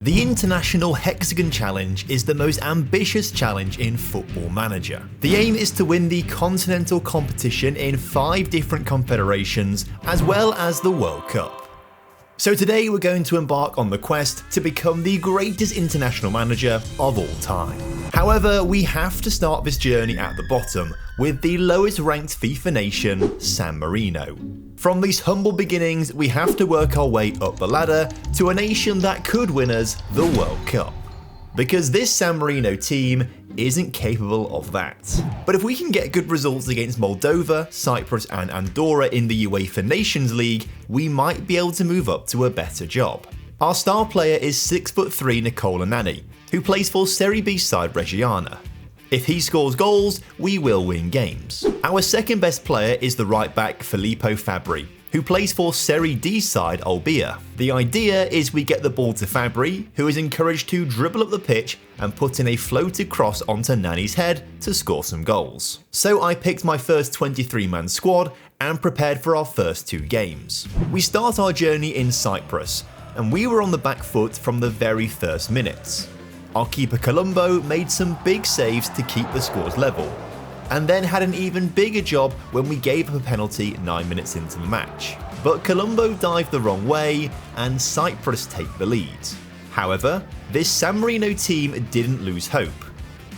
The International Hexagon Challenge is the most ambitious challenge in Football Manager. The aim is to win the continental competition in 5 different confederations, as well as the World Cup. So today we're going to embark on the quest to become the greatest international manager of all time. However, we have to start this journey at the bottom, with the lowest ranked FIFA nation, San Marino. From these humble beginnings, we have to work our way up the ladder to a nation that could win us the World Cup. Because this San Marino team isn't capable of that. But if we can get good results against Moldova, Cyprus and Andorra in the UEFA Nations League, we might be able to move up to a better job. Our star player is 6'3" Nicola Nani, who plays for Serie B side Reggiana. If he scores goals, we will win games. Our second best player is the right back Filippo Fabri, who plays for Serie D side Olbia. The idea is we get the ball to Fabri, who is encouraged to dribble up the pitch and put in a floated cross onto Nani's head to score some goals. So I picked my first 23-man squad and prepared for our first 2 games. We start our journey in Cyprus, and we were on the back foot from the very first minutes. Our keeper Colombo made some big saves to keep the scores level, and then had an even bigger job when we gave up a penalty 9 minutes into the match. But Colombo dived the wrong way, and Cyprus take the lead. However, this San Marino team didn't lose hope.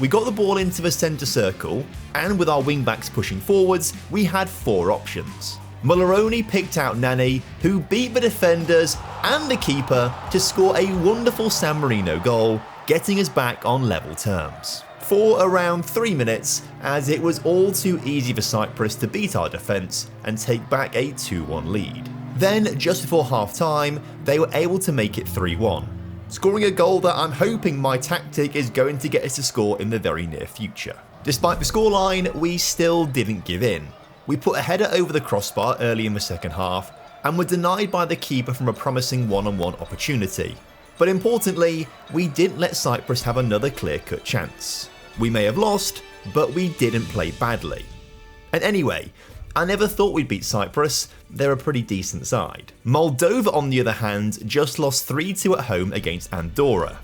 We got the ball into the centre circle, and with our wing-backs pushing forwards, we had 4 options. Mulleroni picked out Nani, who beat the defenders and the keeper to score a wonderful San Marino goal, getting us back on level terms. For around 3 minutes, as it was all too easy for Cyprus to beat our defence and take back a 2-1 lead. Then, just before half time, they were able to make it 3-1, scoring a goal that I'm hoping my tactic is going to get us to score in the very near future. Despite the scoreline, we still didn't give in. We put a header over the crossbar early in the second half and were denied by the keeper from a promising one-on-one opportunity. But importantly, we didn't let Cyprus have another clear-cut chance. We may have lost, but we didn't play badly. And anyway, I never thought we'd beat Cyprus. They're a pretty decent side. Moldova, on the other hand, just lost 3-2 at home against Andorra.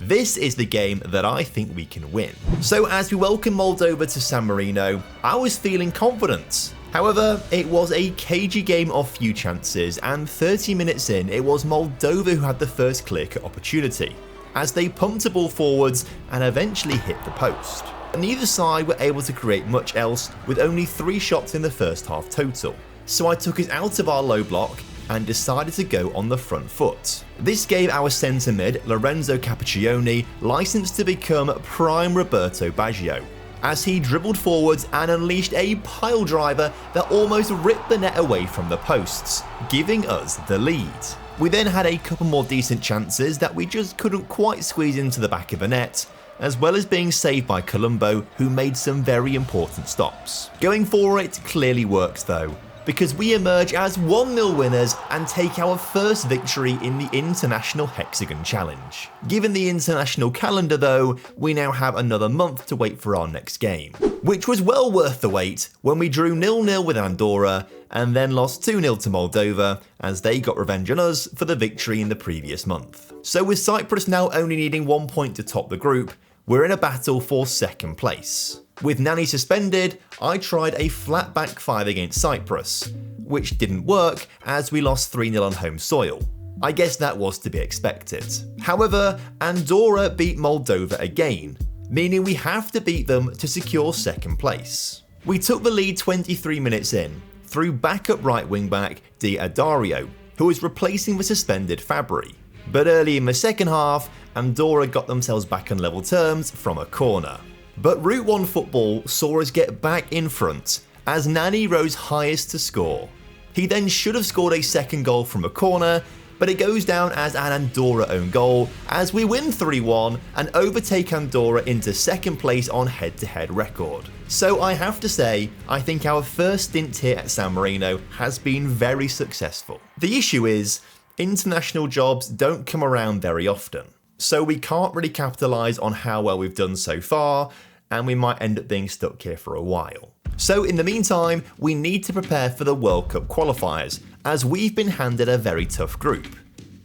This is the game that I think we can win. So as we welcome Moldova to San Marino, I was feeling confident. However, it was a cagey game of few chances, and 30 minutes in, it was Moldova who had the first clear-cut opportunity, as they pumped the ball forwards and eventually hit the post. Neither side were able to create much else, with only 3 shots in the first half total. So I took us out of our low block and decided to go on the front foot. This gave our centre mid, Lorenzo Cappuccioni, license to become prime Roberto Baggio, as he dribbled forwards and unleashed a pile driver that almost ripped the net away from the posts, giving us the lead. We then had a couple more decent chances that we just couldn't quite squeeze into the back of the net, as well as being saved by Colombo, who made some very important stops. Going for it clearly works though, because we emerge as 1-0 winners and take our first victory in the International Hexagon Challenge. Given the international calendar though, we now have another month to wait for our next game, which was well worth the wait when we drew 0-0 with Andorra and then lost 2-0 to Moldova, as they got revenge on us for the victory in the previous month. So with Cyprus now only needing 1 point to top the group, we're in a battle for second place. With Nani suspended, I tried a flat back 5 against Cyprus, which didn't work as we lost 3-0 on home soil. I guess that was to be expected. However, Andorra beat Moldova again, meaning we have to beat them to secure second place. We took the lead 23 minutes in, through backup right wing back Di Adario, who was replacing the suspended Fabri. But early in the second half, Andorra got themselves back on level terms from a corner. But Route 1 football saw us get back in front, as Nani rose highest to score. He then should have scored a second goal from a corner, but it goes down as an Andorra own goal, as we win 3-1 and overtake Andorra into second place on head-to-head record. So I have to say, I think our first stint here at San Marino has been very successful. The issue is, international jobs don't come around very often, so we can't really capitalise on how well we've done so far, and we might end up being stuck here for a while. So in the meantime, we need to prepare for the World Cup qualifiers, as we've been handed a very tough group.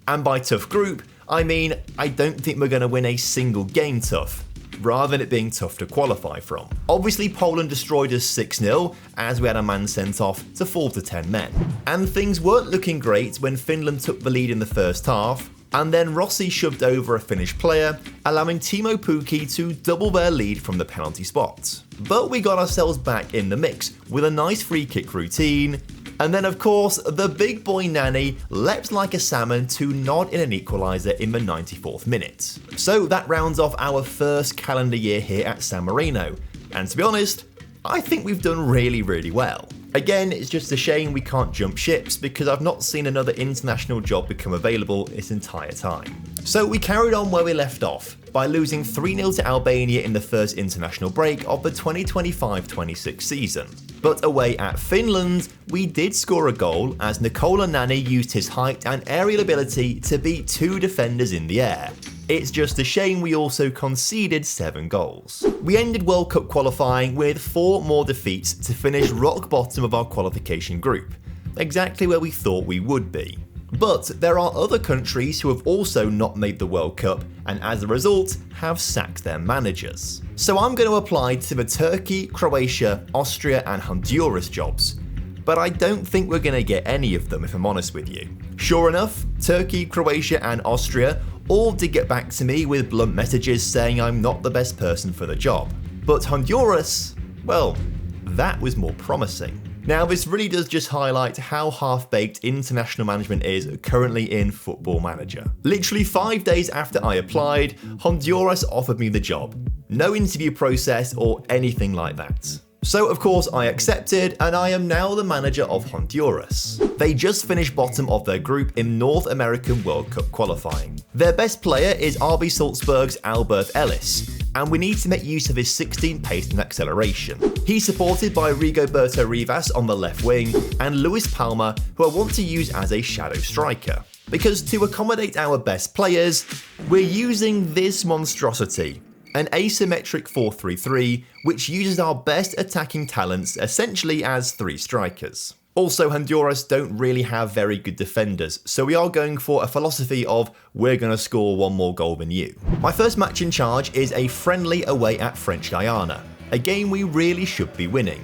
And by tough group, I mean, I don't think we're going to win a single game tough, rather than it being tough to qualify from. Obviously, Poland destroyed us 6-0 as we had a man sent off to fall to 10 men. And things weren't looking great when Finland took the lead in the first half, and then Rossi shoved over a Finnish player, allowing Timo Pukki to double their lead from the penalty spot. But we got ourselves back in the mix with a nice free kick routine, and then of course the big boy Nani leapt like a salmon to nod in an equaliser in the 94th minute. So that rounds off our first calendar year here at San Marino, and to be honest, I think we've done really well. Again, it's just a shame we can't jump ships because I've not seen another international job become available this entire time. So we carried on where we left off by losing 3-0 to Albania in the first international break of the 2025-26 season. But away at Finland, we did score a goal as Nikola Nani used his height and aerial ability to beat 2 defenders in the air. It's just a shame we also conceded 7 goals. We ended World Cup qualifying with 4 more defeats to finish rock bottom of our qualification group, exactly where we thought we would be. But there are other countries who have also not made the World Cup and as a result have sacked their managers. So I'm going to apply to the Turkey, Croatia, Austria and Honduras jobs. But I don't think we're going to get any of them if I'm honest with you. Sure enough, Turkey, Croatia and Austria all did get back to me with blunt messages saying I'm not the best person for the job. But Honduras, well, that was more promising. Now this really does just highlight how half-baked international management is currently in Football Manager. Literally 5 days after I applied, Honduras offered me the job. No interview process or anything like that. So of course I accepted and I am now the manager of Honduras. They just finished bottom of their group in North American World Cup qualifying. Their best player is RB Salzburg's Albert Ellis, and we need to make use of his 16 pace and acceleration. He's supported by Rigoberto Rivas on the left wing and Luis Palma, who I want to use as a shadow striker. Because to accommodate our best players, we're using this monstrosity. An asymmetric 4-3-3, which uses our best attacking talents essentially as 3 strikers. Also, Honduras don't really have very good defenders, so we are going for a philosophy of we're going to score 1 more goal than you. My first match in charge is a friendly away at French Guiana, a game we really should be winning.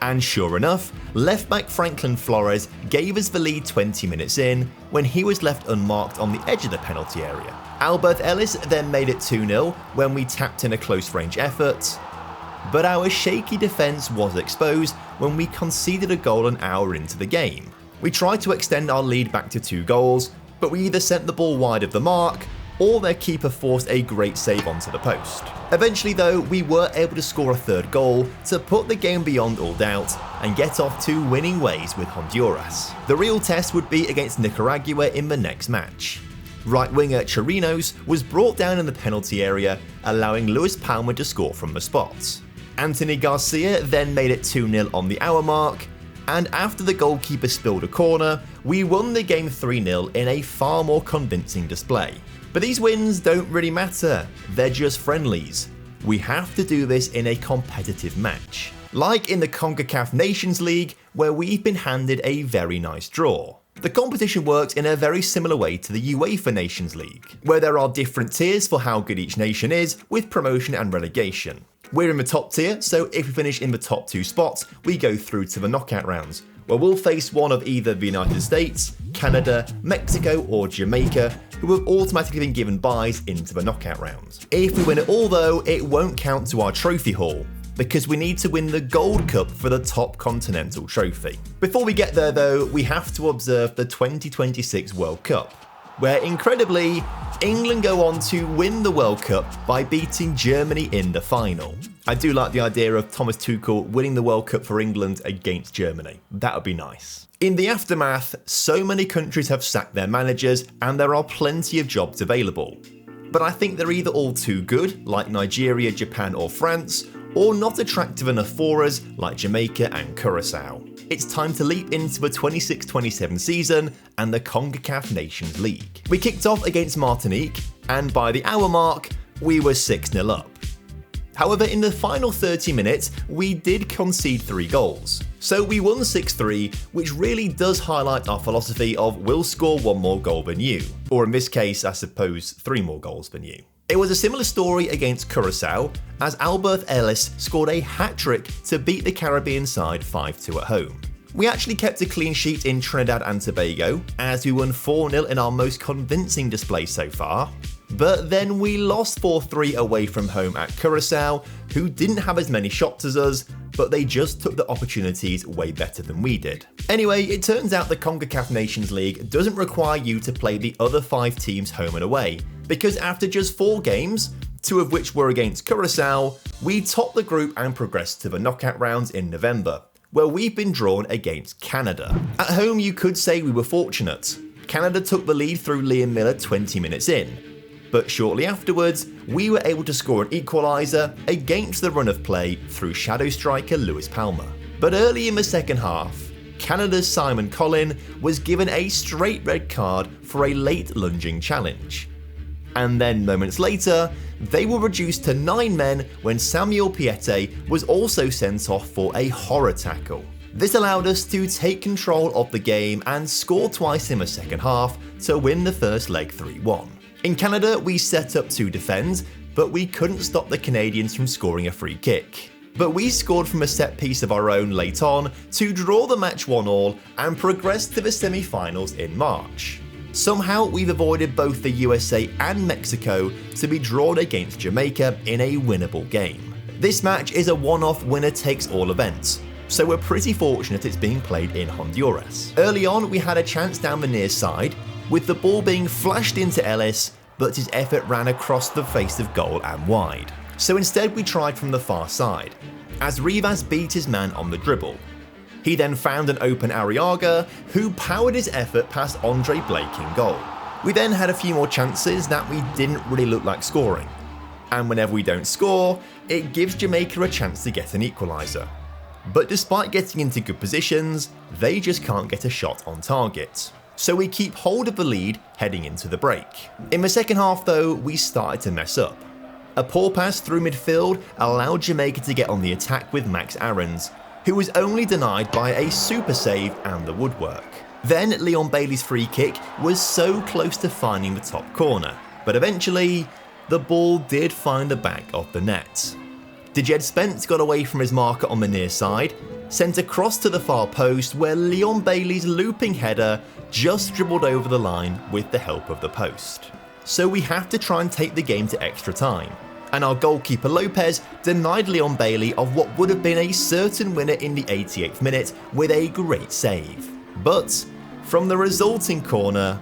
And sure enough, left-back Franklin Flores gave us the lead 20 minutes in when he was left unmarked on the edge of the penalty area. Albert Ellis then made it 2-0 when we tapped in a close-range effort, but our shaky defence was exposed when we conceded a goal an hour into the game. We tried to extend our lead back to 2 goals, but we either sent the ball wide of the mark or their keeper forced a great save onto the post. Eventually though, we were able to score a 3rd goal to put the game beyond all doubt and get off to winning ways with Honduras. The real test would be against Nicaragua in the next match. Right winger Chirinos was brought down in the penalty area, allowing Luis Palma to score from the spot. Anthony Garcia then made it 2-0 on the hour mark, and after the goalkeeper spilled a corner, we won the game 3-0 in a far more convincing display. But these wins don't really matter, they're just friendlies. We have to do this in a competitive match. Like in the CONCACAF Nations League, where we've been handed a very nice draw. The competition works in a very similar way to the UEFA Nations League, where there are different tiers for how good each nation is, with promotion and relegation. We're in the top tier, so if we finish in the top 2 spots, we go through to the knockout rounds, where we'll face one of either the United States, Canada, Mexico or Jamaica, who have automatically been given byes into the knockout rounds. If we win it all though, it won't count to our trophy haul, because we need to win the Gold Cup for the top continental trophy. Before we get there though, we have to observe the 2026 World Cup, where incredibly, England go on to win the World Cup by beating Germany in the final. I do like the idea of Thomas Tuchel winning the World Cup for England against Germany. That would be nice. In the aftermath, so many countries have sacked their managers and there are plenty of jobs available. But I think they're either all too good, like Nigeria, Japan or France, or not attractive enough for us, like Jamaica and Curacao. It's time to leap into the 26-27 season and the CONCACAF Nations League. We kicked off against Martinique, and by the hour mark, we were 6-0 up. However, in the final 30 minutes, we did concede 3 goals. So we won 6-3, which really does highlight our philosophy of we'll score 1 more goal than you. Or in this case, I suppose 3 more goals than you. It was a similar story against Curaçao, as Albert Ellis scored a hat-trick to beat the Caribbean side 5-2 at home. We actually kept a clean sheet in Trinidad and Tobago, as we won 4-0 in our most convincing display so far. But then we lost 4-3 away from home at Curaçao, who didn't have as many shots as us, but they just took the opportunities way better than we did. Anyway, it turns out the CONCACAF Nations League doesn't require you to play the other 5 teams home and away, because after just 4 games, 2 of which were against Curaçao, we topped the group and progressed to the knockout rounds in November, where we've been drawn against Canada. At home, you could say we were fortunate. Canada took the lead through Liam Miller 20 minutes in. But shortly afterwards, we were able to score an equaliser against the run of play through shadow striker Lewis Palmer. But early in the second half, Canada's Simon Collin was given a straight red card for a late lunging challenge. And then moments later, they were reduced to 9 men when Samuel Piette was also sent off for a horror tackle. This allowed us to take control of the game and score twice in the second half to win the first leg 3-1. In Canada, we set up to defend, but we couldn't stop the Canadians from scoring a free kick. But we scored from a set piece of our own late on to draw the match 1-1 and progress to the semi-finals in March. Somehow, we've avoided both the USA and Mexico to be drawn against Jamaica in a winnable game. This match is a one-off winner-takes-all event, so we're pretty fortunate it's being played in Honduras. Early on, we had a chance down the near side, with the ball being flashed into Ellis, but his effort ran across the face of goal and wide. So instead we tried from the far side, as Rivas beat his man on the dribble. He then found an open Arriaga, who powered his effort past Andre Blake in goal. We then had a few more chances that we didn't really look like scoring. And whenever we don't score, it gives Jamaica a chance to get an equaliser. But despite getting into good positions, they just can't get a shot on target. So we keep hold of the lead heading into the break. In the second half though, we started to mess up. A poor pass through midfield allowed Jamaica to get on the attack with Max Aarons, who was only denied by a super save and the woodwork. Then Leon Bailey's free kick was so close to finding the top corner, but eventually, the ball did find the back of the net. Dejed Spence got away from his marker on the near side, sent across to the far post where Leon Bailey's looping header just dribbled over the line with the help of the post. So we have to try and take the game to extra time, and our goalkeeper Lopez denied Leon Bailey of what would have been a certain winner in the 88th minute with a great save. But from the resulting corner,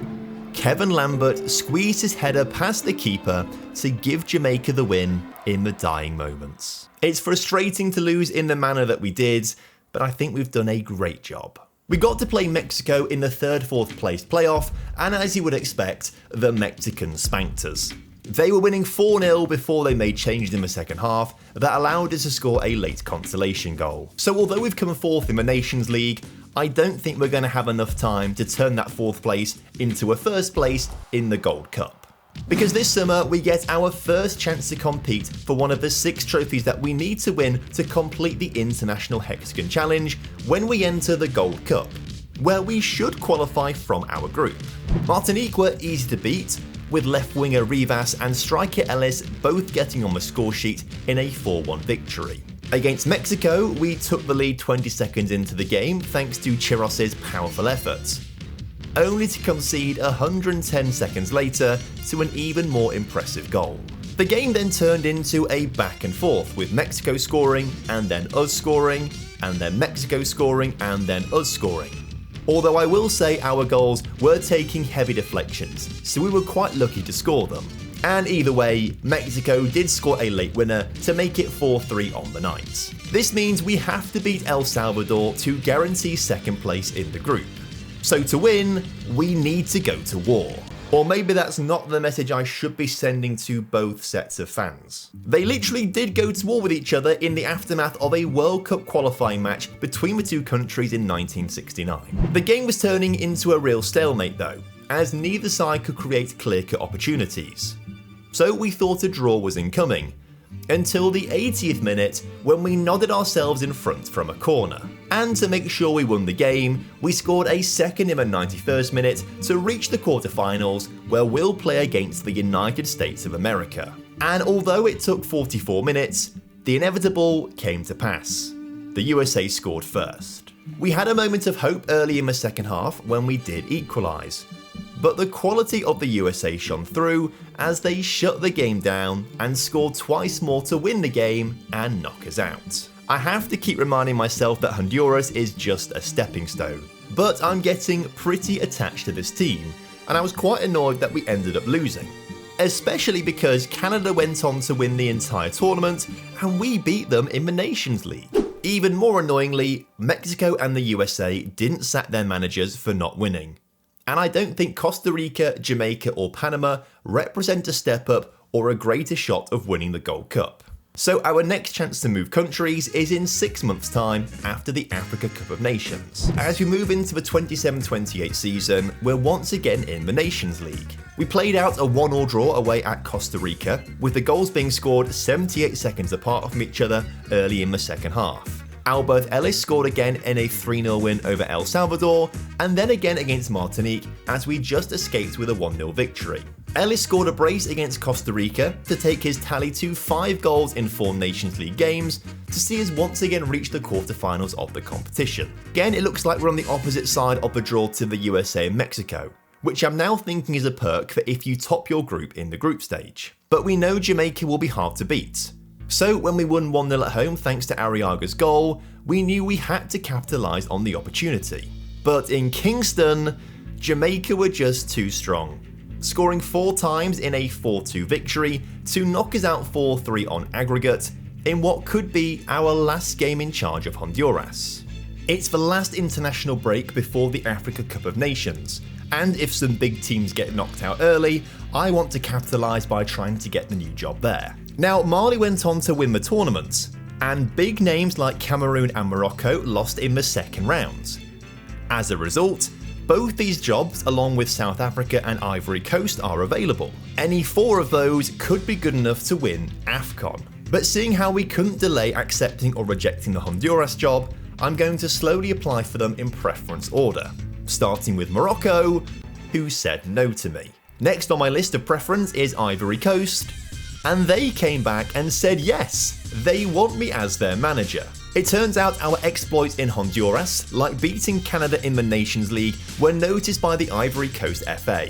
Kevin Lambert squeezed his header past the keeper to give Jamaica the win in the dying moments. It's frustrating to lose in the manner that we did, but I think we've done a great job. We got to play Mexico in the 3rd-4th place playoff, and as you would expect, the Mexicans spanked us. They were winning 4-0 before they made changes in the second half that allowed us to score a late consolation goal. So although we've come 4th in the Nations League, I don't think we're going to have enough time to turn that 4th place into a 1st place in the Gold Cup. Because this summer we get our first chance to compete for one of the 6 trophies that we need to win to complete the International Hexagon Challenge when we enter the Gold Cup, where we should qualify from our group. Martinique were easy to beat, with left winger Rivas and striker Ellis both getting on the score sheet in a 4-1 victory. Against Mexico, we took the lead 20 seconds into the game thanks to Chiros's powerful effort, only to concede 110 seconds later to an even more impressive goal. The game then turned into a back and forth, with Mexico scoring, and then us scoring, and then Mexico scoring, and then us scoring. Although I will say our goals were taking heavy deflections, so we were quite lucky to score them. And either way, Mexico did score a late winner to make it 4-3 on the night. This means we have to beat El Salvador to guarantee 2nd place in the group. So to win, we need to go to war. Or maybe that's not the message I should be sending to both sets of fans. They literally did go to war with each other in the aftermath of a World Cup qualifying match between the 2 countries in 1969. The game was turning into a real stalemate though, as neither side could create clear-cut opportunities. So we thought a draw was incoming, until the 80th minute when we nodded ourselves in front from a corner. And to make sure we won the game, we scored a second in the 91st minute to reach the quarterfinals, where we'll play against the United States of America. And although it took 44 minutes, the inevitable came to pass. The USA scored first. We had a moment of hope early in the second half when we did equalise, but the quality of the USA shone through as they shut the game down and scored twice more to win the game and knock us out. I have to keep reminding myself that Honduras is just a stepping stone, but I'm getting pretty attached to this team, and I was quite annoyed that we ended up losing. Especially because Canada went on to win the entire tournament and we beat them in the Nations League. Even more annoyingly, Mexico and the USA didn't sack their managers for not winning. And I don't think Costa Rica, Jamaica or Panama represent a step up or a greater shot of winning the Gold Cup. So our next chance to move countries is in 6 months' time after the Africa Cup of Nations. As we move into the 27-28 season, we're once again in the Nations League. We played out a 1-1 draw away at Costa Rica, with the goals being scored 78 seconds apart from each other early in the second half. Albert Ellis scored again in a 3-0 win over El Salvador, and then again against Martinique as we just escaped with a 1-0 victory. Ellis scored a brace against Costa Rica to take his tally to 5 goals in 4 Nations League games to see us once again reach the quarterfinals of the competition. Again, it looks like we're on the opposite side of the draw to the USA and Mexico, which I'm now thinking is a perk for if you top your group in the group stage. But we know Jamaica will be hard to beat. So when we won 1-0 at home thanks to Arriaga's goal, we knew we had to capitalise on the opportunity. But in Kingston, Jamaica were just too strong, scoring 4 times in a 4-2 victory to knock us out 4-3 on aggregate in what could be our last game in charge of Honduras. It's the last international break before the Africa Cup of Nations, and if some big teams get knocked out early, I want to capitalise by trying to get the new job there. Now, Mali went on to win the tournament, and big names like Cameroon and Morocco lost in the second round. As a result, both these jobs, along with South Africa and Ivory Coast, are available. Any 4 of those could be good enough to win AFCON. But seeing how we couldn't delay accepting or rejecting the Honduras job, I'm going to slowly apply for them in preference order, starting with Morocco, who said no to me. Next on my list of preference is Ivory Coast, and they came back and said yes, they want me as their manager. It turns out our exploits in Honduras, like beating Canada in the Nations League, were noticed by the Ivory Coast FA.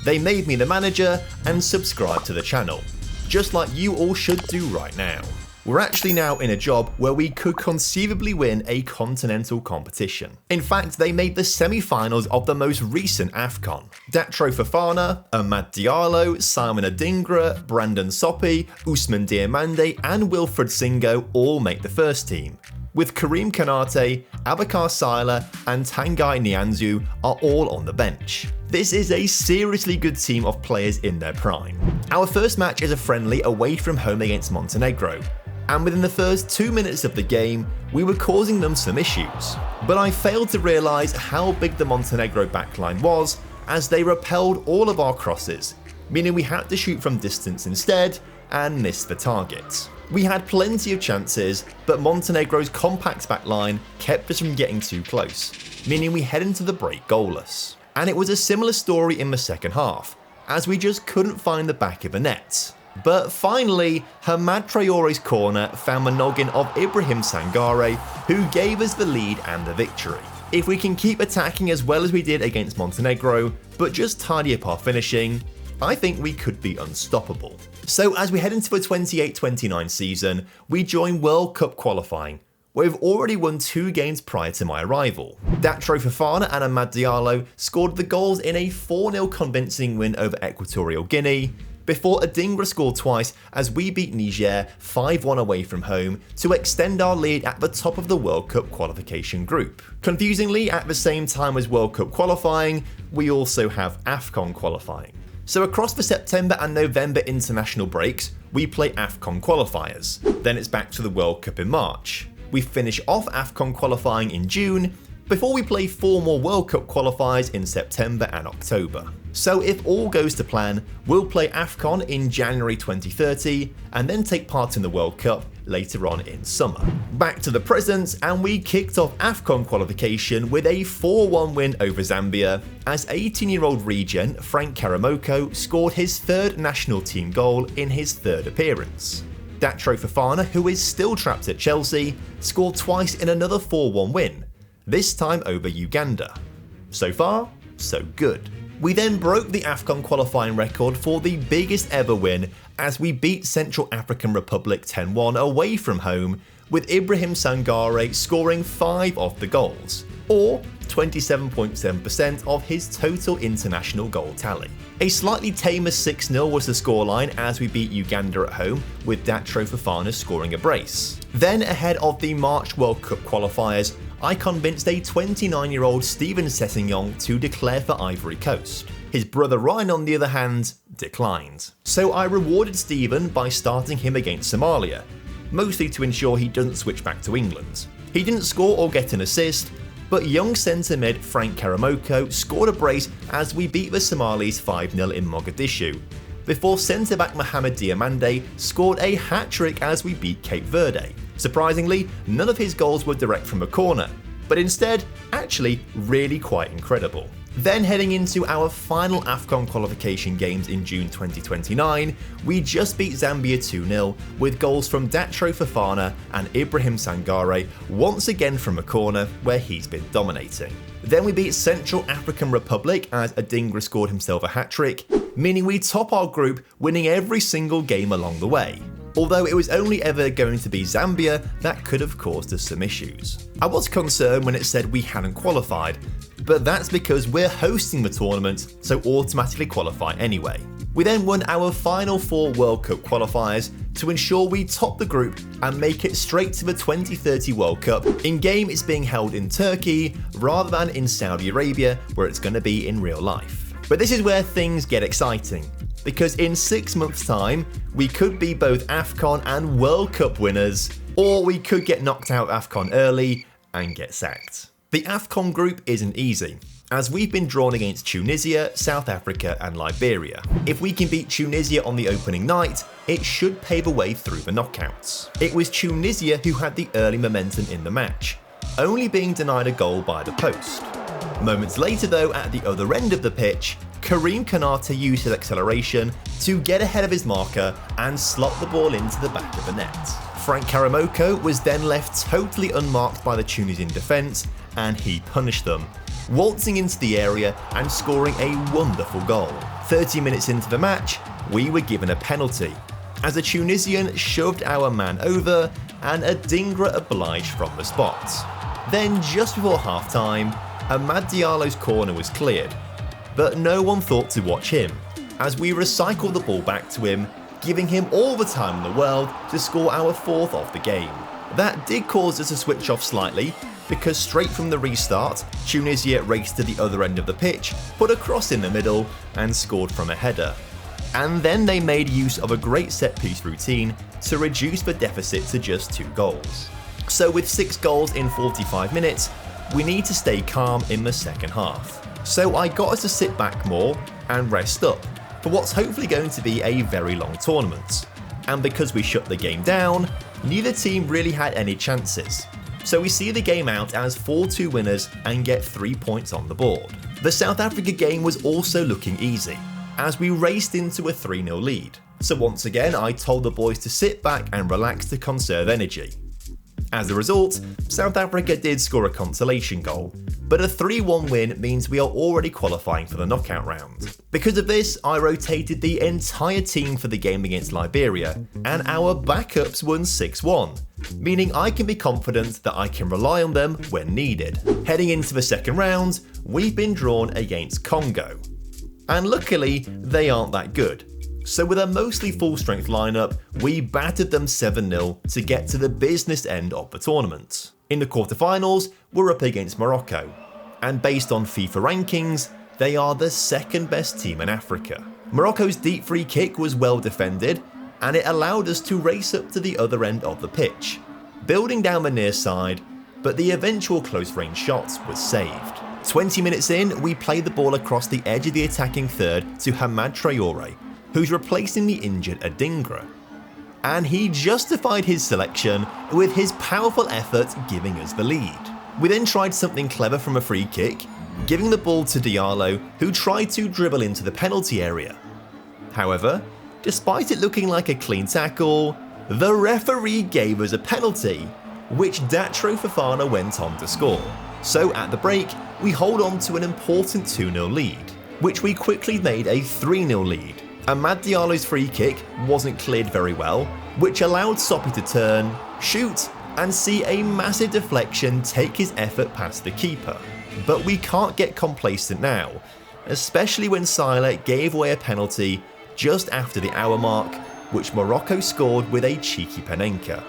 They made me the manager and subscribed to the channel, just like you all should do right now. We're actually now in a job where we could conceivably win a continental competition. In fact, they made the semi-finals of the most recent AFCON. Datro Fofana, Amad Diallo, Simon Adingra, Brandon Soppy, Ousmane Diomande and Wilfred Singo all make the first team, with Karim Kanate, Abakar Sylla and Tanguy Nianzou are all on the bench. This is a seriously good team of players in their prime. Our first match is a friendly away from home against Montenegro, and within the first 2 minutes of the game, we were causing them some issues. But I failed to realise how big the Montenegro backline was, as they repelled all of our crosses, meaning we had to shoot from distance instead, and missed the target. We had plenty of chances, but Montenegro's compact backline kept us from getting too close, meaning we head into the break goalless. And it was a similar story in the second half, as we just couldn't find the back of the net. But finally, Hamad Traore's corner found the noggin of Ibrahim Sangare, who gave us the lead and the victory. If we can keep attacking as well as we did against Montenegro, but just tidy up our finishing, I think we could be unstoppable. So as we head into the 28-29 season, we join World Cup qualifying, where we've already won 2 games prior to my arrival. Datro Fofana and Amad Diallo scored the goals in a 4-0 convincing win over Equatorial Guinea, before Adingra scored twice as we beat Niger 5-1 away from home to extend our lead at the top of the World Cup qualification group. Confusingly, at the same time as World Cup qualifying, we also have AFCON qualifying. So across the September and November international breaks, we play AFCON qualifiers. Then it's back to the World Cup in March. We finish off AFCON qualifying in June, before we play 4 more World Cup qualifiers in September and October. So if all goes to plan, we'll play AFCON in January 2030 and then take part in the World Cup later on in summer. Back to the present, and we kicked off AFCON qualification with a 4-1 win over Zambia, as 18-year-old regen Frank Karamoko scored his third national team goal in his third appearance. Datro Fofana, who is still trapped at Chelsea, scored twice in another 4-1 win, this time over Uganda. So far, so good. We then broke the AFCON qualifying record for the biggest ever win as we beat Central African Republic 10-1 away from home, with Ibrahim Sangare scoring 5 of the goals, or 27.7% of his total international goal tally. A slightly tamer 6-0 was the scoreline as we beat Uganda at home, with Datro Fofana scoring a brace. Then, ahead of the March World Cup qualifiers, I convinced a 29-year-old Steven Sessegnon to declare for Ivory Coast. His brother Ryan, on the other hand, declined. So I rewarded Steven by starting him against Somalia, mostly to ensure he doesn't switch back to England. He didn't score or get an assist, but young centre mid Frank Karamoko scored a brace as we beat the Somalis 5-0 in Mogadishu, before centre-back Mohamed Diamande scored a hat-trick as we beat Cape Verde. Surprisingly, none of his goals were direct from a corner, but instead, actually really quite incredible. Then heading into our final AFCON qualification games in June 2029, we just beat Zambia 2-0 with goals from Datro Fofana and Ibrahim Sangare, once again from a corner where he's been dominating. Then we beat Central African Republic as Adingra scored himself a hat-trick, meaning we top our group, winning every single game along the way. Although it was only ever going to be Zambia that could have caused us some issues. I was concerned when it said we hadn't qualified, but that's because we're hosting the tournament, so automatically qualify anyway. We then won our final 4 World Cup qualifiers to ensure we top the group and make it straight to the 2030 World Cup. In game, it's being held in Turkey rather than in Saudi Arabia, where it's going to be in real life. But this is where things get exciting, because in 6 months' time, we could be both AFCON and World Cup winners, or we could get knocked out AFCON early and get sacked. The AFCON group isn't easy, as we've been drawn against Tunisia, South Africa and Liberia. If we can beat Tunisia on the opening night, it should pave a way through the knockouts. It was Tunisia who had the early momentum in the match, only being denied a goal by the post. Moments later though, at the other end of the pitch, Karim Konate used his acceleration to get ahead of his marker and slot the ball into the back of the net. Frank Karamoko was then left totally unmarked by the Tunisian defence, and he punished them, waltzing into the area and scoring a wonderful goal. 30 minutes into the match, we were given a penalty, as a Tunisian shoved our man over and Adingra obliged from the spot. Then just before half-time, Amad Diallo's corner was cleared, but no one thought to watch him, as we recycled the ball back to him, giving him all the time in the world to score our 4th of the game. That did cause us to switch off slightly, because straight from the restart, Tunisia raced to the other end of the pitch, put a cross in the middle, and scored from a header. And then they made use of a great set-piece routine to reduce the deficit to just 2 goals. So with 6 goals in 45 minutes, we need to stay calm in the second half. So I got us to sit back more and rest up for what's hopefully going to be a very long tournament. And because we shut the game down, neither team really had any chances. So we see the game out as 4-2 winners and get 3 points on the board. The South Africa game was also looking easy, as we raced into a 3-0 lead. So once again, I told the boys to sit back and relax to conserve energy. As a result, South Africa did score a consolation goal, but a 3-1 win means we are already qualifying for the knockout round. Because of this, I rotated the entire team for the game against Liberia, and our backups won 6-1, meaning I can be confident that I can rely on them when needed. Heading into the second round, we've been drawn against Congo, and luckily they aren't that good. So with a mostly full-strength lineup, we battered them 7-0 to get to the business end of the tournament. In the quarterfinals, we're up against Morocco, and based on FIFA rankings, they are the second best team in Africa. Morocco's deep free kick was well defended, and it allowed us to race up to the other end of the pitch, building down the near side, but the eventual close-range shot was saved. 20 minutes in, we played the ball across the edge of the attacking third to Hamad Traore, who's replacing the injured Adingra. and he justified his selection with his powerful effort giving us the lead. We then tried something clever from a free kick, giving the ball to Diallo, who tried to dribble into the penalty area. However, despite it looking like a clean tackle, the referee gave us a penalty, which Datro Fofana went on to score. So at the break, we hold on to an important 2-0 lead, which we quickly made a 3-0 lead. Amad Diallo's free kick wasn't cleared very well, which allowed Soppy to turn, shoot, and see a massive deflection take his effort past the keeper. But we can't get complacent now, especially when Sila gave away a penalty just after the hour mark, which Morocco scored with a cheeky Panenka.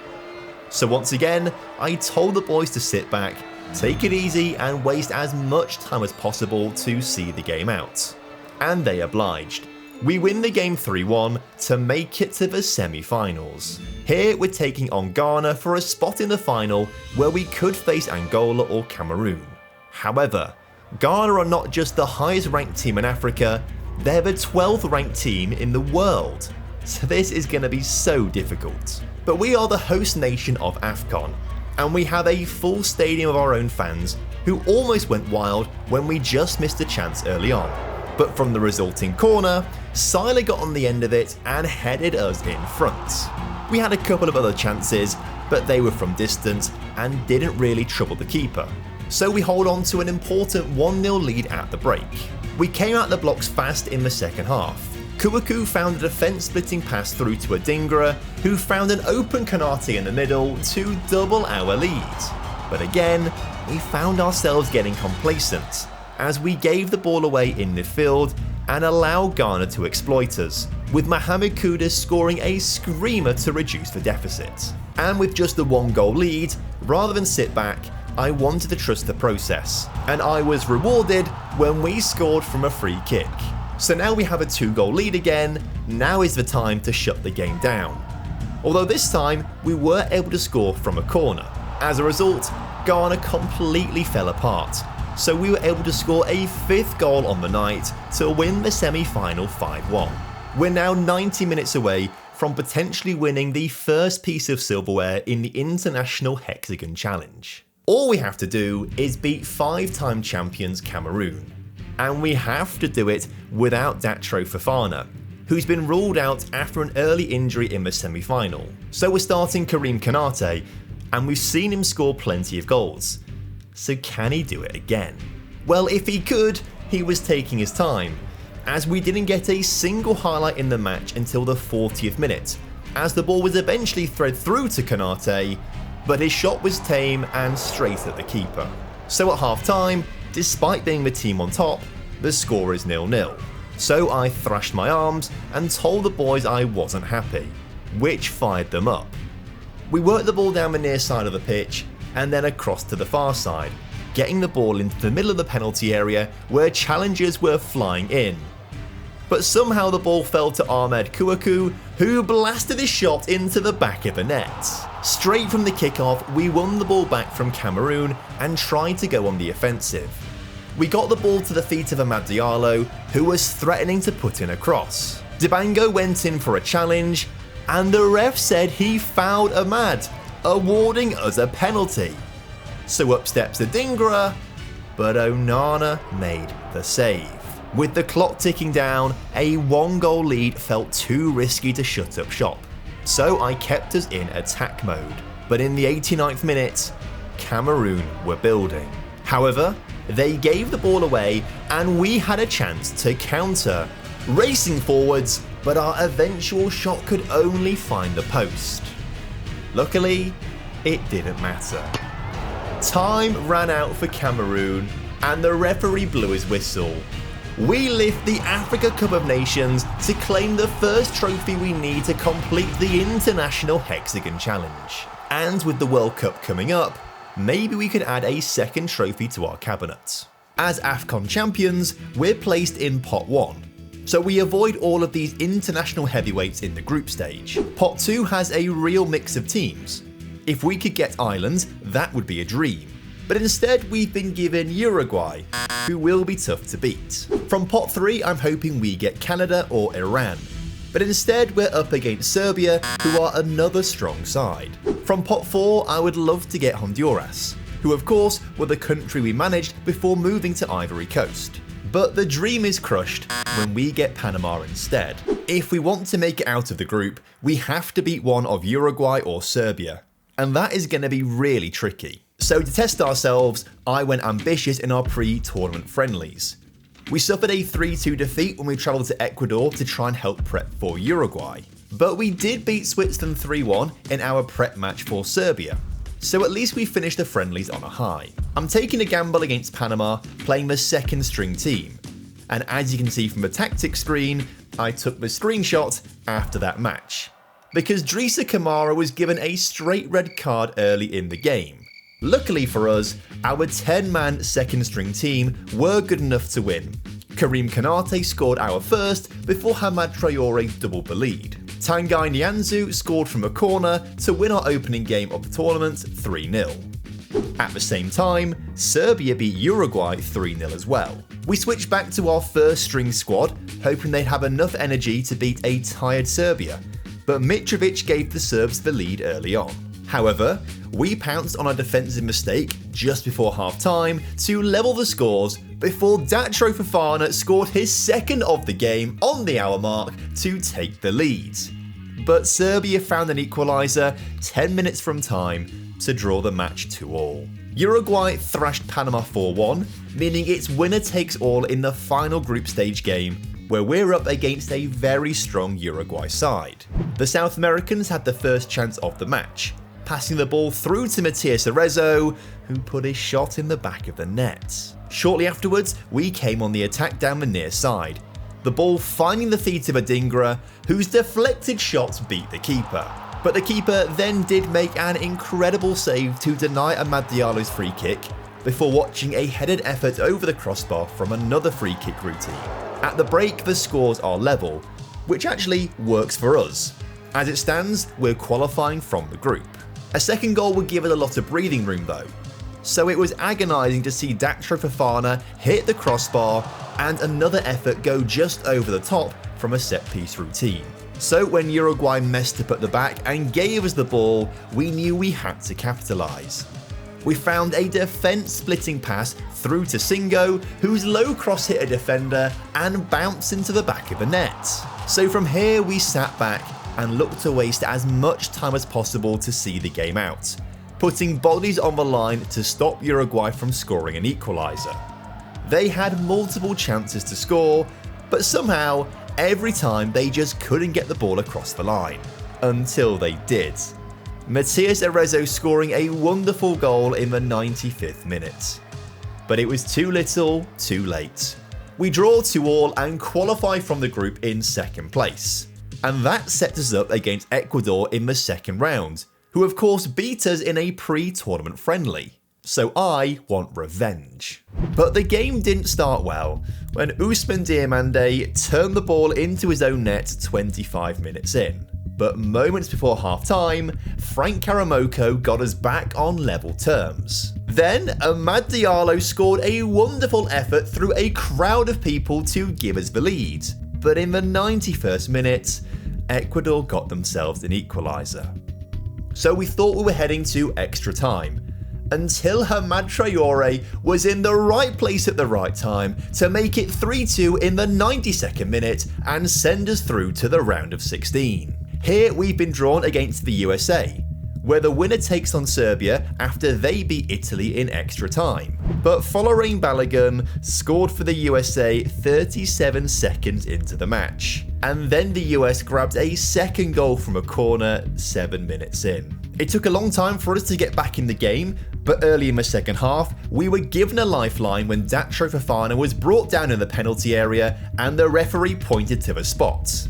So once again, I told the boys to sit back, take it easy and waste as much time as possible to see the game out. And they obliged. We win the game 3-1 to make it to the semi-finals. Here we're taking on Ghana for a spot in the final where we could face Angola or Cameroon. However, Ghana are not just the highest ranked team in Africa, they're the 12th ranked team in the world. So this is going to be so difficult. But we are the host nation of AFCON, and we have a full stadium of our own fans who almost went wild when we just missed a chance early on. But from the resulting corner, Sila got on the end of it and headed us in front. We had a couple of other chances, but they were from distance and didn't really trouble the keeper. So we hold on to an important 1-0 lead at the break. We came out the blocks fast in the second half. Kouakou found a defence-splitting pass through to Adingra, who found an open Konate in the middle to double our lead. But again, we found ourselves getting complacent, as we gave the ball away in midfield and allowed Ghana to exploit us, with Mohamed Kudus scoring a screamer to reduce the deficit. And with just a 1-goal lead, rather than sit back, I wanted to trust the process, and I was rewarded when we scored from a free kick. So now we have a 2-goal lead again, now is the time to shut the game down. Although this time, we were able to score from a corner. As a result, Ghana completely fell apart, so we were able to score a 5th goal on the night to win the semi-final 5-1. We're now 90 minutes away from potentially winning the first piece of silverware in the International Hexagon Challenge. All we have to do is beat 5-time champions Cameroon. And we have to do it without Datro Fofana, who's been ruled out after an early injury in the semi-final. So we're starting Karim Konate, and we've seen him score plenty of goals. So can he do it again? Well, if he could, he was taking his time, as we didn't get a single highlight in the match until the 40th minute, as the ball was eventually threaded through to Konate, but his shot was tame and straight at the keeper. So at half-time, despite being the team on top, the score is 0-0. So I thrashed my arms and told the boys I wasn't happy, which fired them up. We worked the ball down the near side of the pitch and then across to the far side, getting the ball into the middle of the penalty area where challengers were flying in. But somehow the ball fell to Ahmed Kouakou, who blasted his shot into the back of the net. Straight from the kickoff, we won the ball back from Cameroon and tried to go on the offensive. We got the ball to the feet of Amad Diallo, who was threatening to put in a cross. Dibango went in for a challenge, and the ref said he fouled Amad, awarding us a penalty. So up steps Adingra, but Onana made the save. With the clock ticking down, a 1-goal lead felt too risky to shut up shop. So I kept us in attack mode. But in the 89th minute, Cameroon were building. However, they gave the ball away and we had a chance to counter. Racing forwards, but our eventual shot could only find the post. Luckily, it didn't matter. Time ran out for Cameroon and the referee blew his whistle. We lift the Africa Cup of Nations to claim the first trophy we need to complete the International Hexagon Challenge. And with the World Cup coming up, maybe we could add a second trophy to our cabinet. As AFCON champions, we're placed in Pot 1, so we avoid all of these international heavyweights in the group stage. Pot 2 has a real mix of teams. If we could get Ireland, that would be a dream. But instead we've been given Uruguay, who will be tough to beat. From Pot 3 I'm hoping we get Canada or Iran. but instead we're up against Serbia, who are another strong side. From pot 4, I would love to get Honduras, who of course were the country we managed before moving to Ivory Coast. But the dream is crushed when we get Panama instead. If we want to make it out of the group, we have to beat one of Uruguay or Serbia, and that is going to be really tricky. So to test ourselves, I went ambitious in our pre-tournament friendlies. We suffered a 3-2 defeat when we travelled to Ecuador to try and help prep for Uruguay, but we did beat Switzerland 3-1 in our prep match for Serbia. So at least we finished the friendlies on a high. I'm taking a gamble against Panama, playing the second string team. And as you can see from the tactics screen, I took the screenshot after that match. Because Drisa Kamara was given a straight red card early in the game. Luckily for us, our 10-man second string team were good enough to win. Karim Konate scored our first before Hamad Traore doubled the lead. Tanguy Nianzou scored from a corner to win our opening game of the tournament 3-0. At the same time, Serbia beat Uruguay 3-0 as well. We switched back to our first string squad, hoping they'd have enough energy to beat a tired Serbia, but Mitrovic gave the Serbs the lead early on. However, we pounced on a defensive mistake just before half-time to level the scores before Datro Fofana scored his second of the game on the hour mark to take the lead. But Serbia found an equaliser 10 minutes from time to draw the match 2-2. Uruguay thrashed Panama 4-1, meaning it's winner takes all in the final group stage game, where we're up against a very strong Uruguay side. The South Americans had the first chance of the match, passing the ball through to Matias Arezzo, who put his shot in the back of the net. Shortly afterwards, we came on the attack down the near side, the ball finding the feet of Adingra, whose deflected shots beat the keeper. But the keeper then did make an incredible save to deny Amad Diallo's free kick, before watching a headed effort over the crossbar from another free kick routine. At the break, the scores are level, which actually works for us. As it stands, we're qualifying from the group. A second goal would give it a lot of breathing room though, so it was agonising to see Datro Fofana hit the crossbar and another effort go just over the top from a set-piece routine. So when Uruguay messed up at the back and gave us the ball, we knew we had to capitalise. We found a defence-splitting pass through to Singo, whose low cross hit a defender and bounced into the back of the net. So from here we sat back and looked to waste as much time as possible to see the game out, putting bodies on the line to stop Uruguay from scoring an equaliser. They had multiple chances to score, but somehow, every time they just couldn't get the ball across the line. Until they did. Matias Arezzo scoring a wonderful goal in the 95th minute. But it was too little, too late. We draw 2-2 and qualify from the group in second place. And that set us up against Ecuador in the second round, who of course beat us in a pre-tournament friendly. So I want revenge. But the game didn't start well when Ousmane Diomande turned the ball into his own net 25 minutes in. But moments before half-time, Frank Karamoko got us back on level terms. Then Amad Diallo scored a wonderful effort through a crowd of people to give us the lead. But in the 91st minute, Ecuador got themselves an equaliser. So we thought we were heading to extra time, until Hamad Traore was in the right place at the right time to make it 3-2 in the 92nd minute and send us through to the round of 16. Here we've been drawn against the USA, where the winner takes on Serbia after they beat Italy in extra time. But Folarin Balogun scored for the USA 37 seconds into the match, and then the US grabbed a second goal from a corner 7 minutes in. It took a long time for us to get back in the game, but early in the second half, we were given a lifeline when Datro Fofana was brought down in the penalty area and the referee pointed to the spot.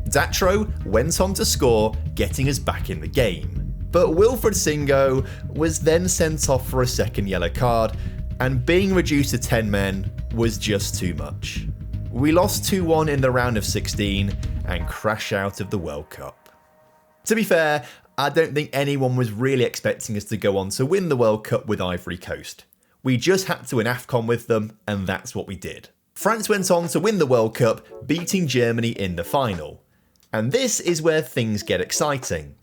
Datro went on to score, getting us back in the game. But Wilfred Singo was then sent off for a second yellow card, and being reduced to 10 men was just too much. We lost 2-1 in the round of 16 and crash out of the World Cup. To be fair, I don't think anyone was really expecting us to go on to win the World Cup with Ivory Coast. We just had to win AFCON with them, and that's what we did. France went on to win the World Cup, beating Germany in the final. And this is where things get exciting,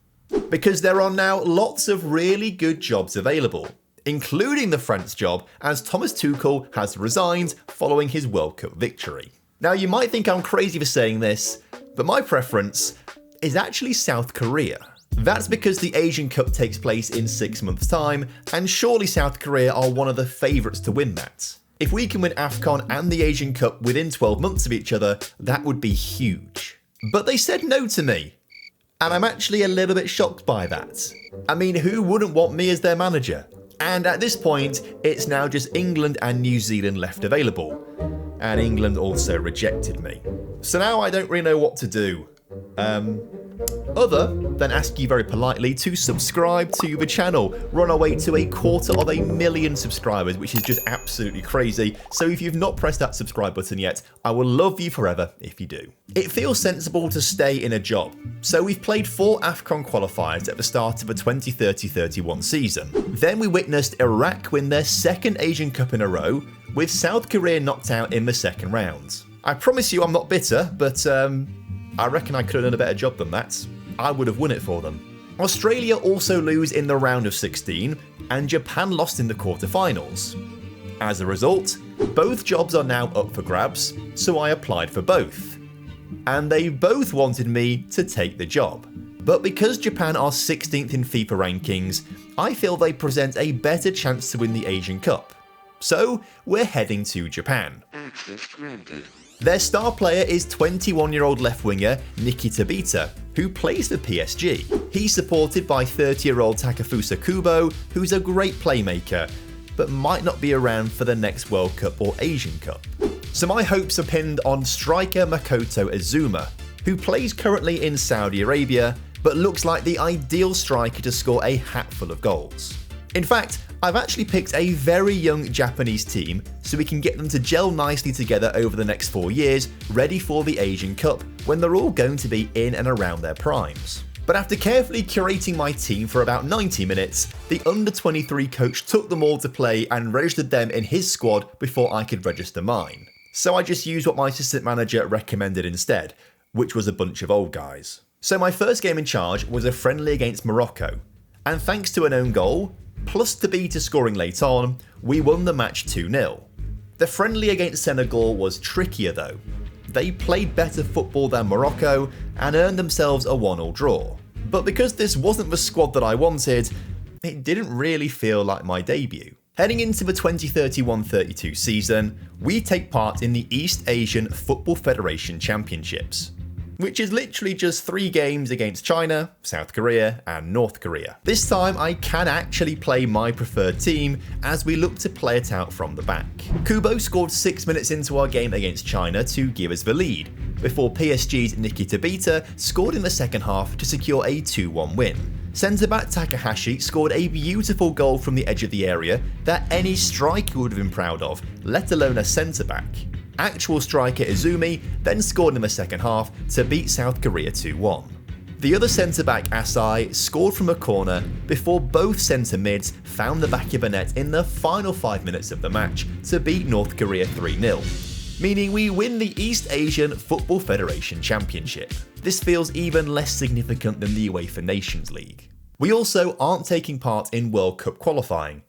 because there are now lots of really good jobs available, including the France job, as Thomas Tuchel has resigned following his World Cup victory. Now, you might think I'm crazy for saying this, but my preference is actually South Korea. That's because the Asian Cup takes place in 6 months' time, and surely South Korea are one of the favourites to win that. If we can win AFCON and the Asian Cup within 12 months of each other, that would be huge. But they said no to me, and I'm actually a little bit shocked by that. I mean, who wouldn't want me as their manager? And at this point, it's now just England and New Zealand left available. And England also rejected me. So now I don't really know what to do. Other than ask you very politely to subscribe to the channel. We're on our way to 250,000 subscribers, which is just absolutely crazy. So if you've not pressed that subscribe button yet, I will love you forever if you do. It feels sensible to stay in a job. So we've played 4 AFCON qualifiers at the start of the 2030-31 season. Then we witnessed Iraq win their 2nd Asian Cup in a row, with South Korea knocked out in the 2nd round. I promise you I'm not bitter, but I reckon I could have done a better job than that. I would have won it for them. Australia also lose in the round of 16, and Japan lost in the quarterfinals. As a result, both jobs are now up for grabs, so I applied for both. And they both wanted me to take the job. But because Japan are 16th in FIFA rankings, I feel they present a better chance to win the Asian Cup. So we're heading to Japan. Their star player is 21-year-old left winger Nikita Bita, who plays for PSG. He's supported by 30-year-old Takefusa Kubo, who's a great playmaker, but might not be around for the next World Cup or Asian Cup. So my hopes are pinned on striker Makoto Azuma, who plays currently in Saudi Arabia, but looks like the ideal striker to score a hatful of goals. In fact, I've actually picked a very young Japanese team so we can get them to gel nicely together over the next 4 years, ready for the Asian Cup, when they're all going to be in and around their primes. But after carefully curating my team for about 90 minutes, the under-23 coach took them all to play and registered them in his squad before I could register mine. So I just used what my assistant manager recommended instead, which was a bunch of old guys. So my first game in charge was a friendly against Morocco, and thanks to an own goal, plus Tabita scoring late on, we won the match 2-0. The friendly against Senegal was trickier though. They played better football than Morocco and earned themselves a 1-1 draw. But because this wasn't the squad that I wanted, it didn't really feel like my debut. Heading into the 2031-32 season, we take part in the East Asian Football Federation Championships, which is literally just 3 games against China, South Korea, and North Korea. This time I can actually play my preferred team as we look to play it out from the back. Kubo scored 6 minutes into our game against China to give us the lead, before PSG's Nikita Bita scored in the second half to secure a 2-1 win. Centre-back Takahashi scored a beautiful goal from the edge of the area that any striker would have been proud of, let alone a centre-back. Actual striker Izumi then scored in the second half to beat South Korea 2-1. The other centre-back Asai scored from a corner before both centre-mids found the back of the net in the final 5 minutes of the match to beat North Korea 3-0, meaning we win the East Asian Football Federation Championship. This feels even less significant than the UEFA Nations League. We also aren't taking part in World Cup qualifying,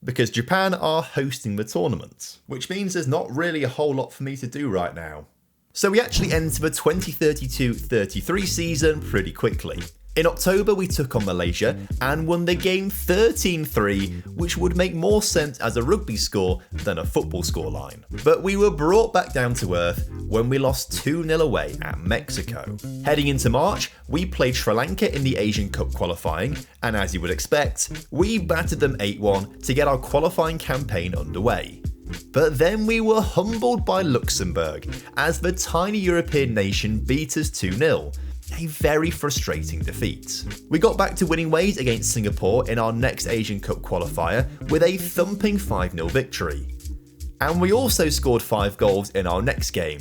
because Japan are hosting the tournament, which means there's not really a whole lot for me to do right now. So we actually enter the 2032-33 season pretty quickly. In October we took on Malaysia and won the game 13-3, which would make more sense as a rugby score than a football scoreline. But we were brought back down to earth when we lost 2-0 away at Mexico. Heading into March, we played Sri Lanka in the Asian Cup qualifying, and as you would expect, we battered them 8-1 to get our qualifying campaign underway. But then we were humbled by Luxembourg as the tiny European nation beat us 2-0. A very frustrating defeat. We got back to winning ways against Singapore in our next Asian Cup qualifier with a thumping 5-0 victory. And we also scored 5 goals in our next game.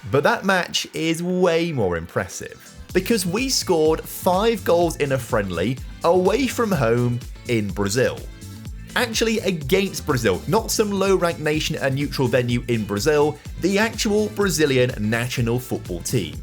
But that match is way more impressive, because we scored 5 goals in a friendly away from home in Brazil. Actually against Brazil, not some low-ranked nation at a neutral venue in Brazil, the actual Brazilian national football team.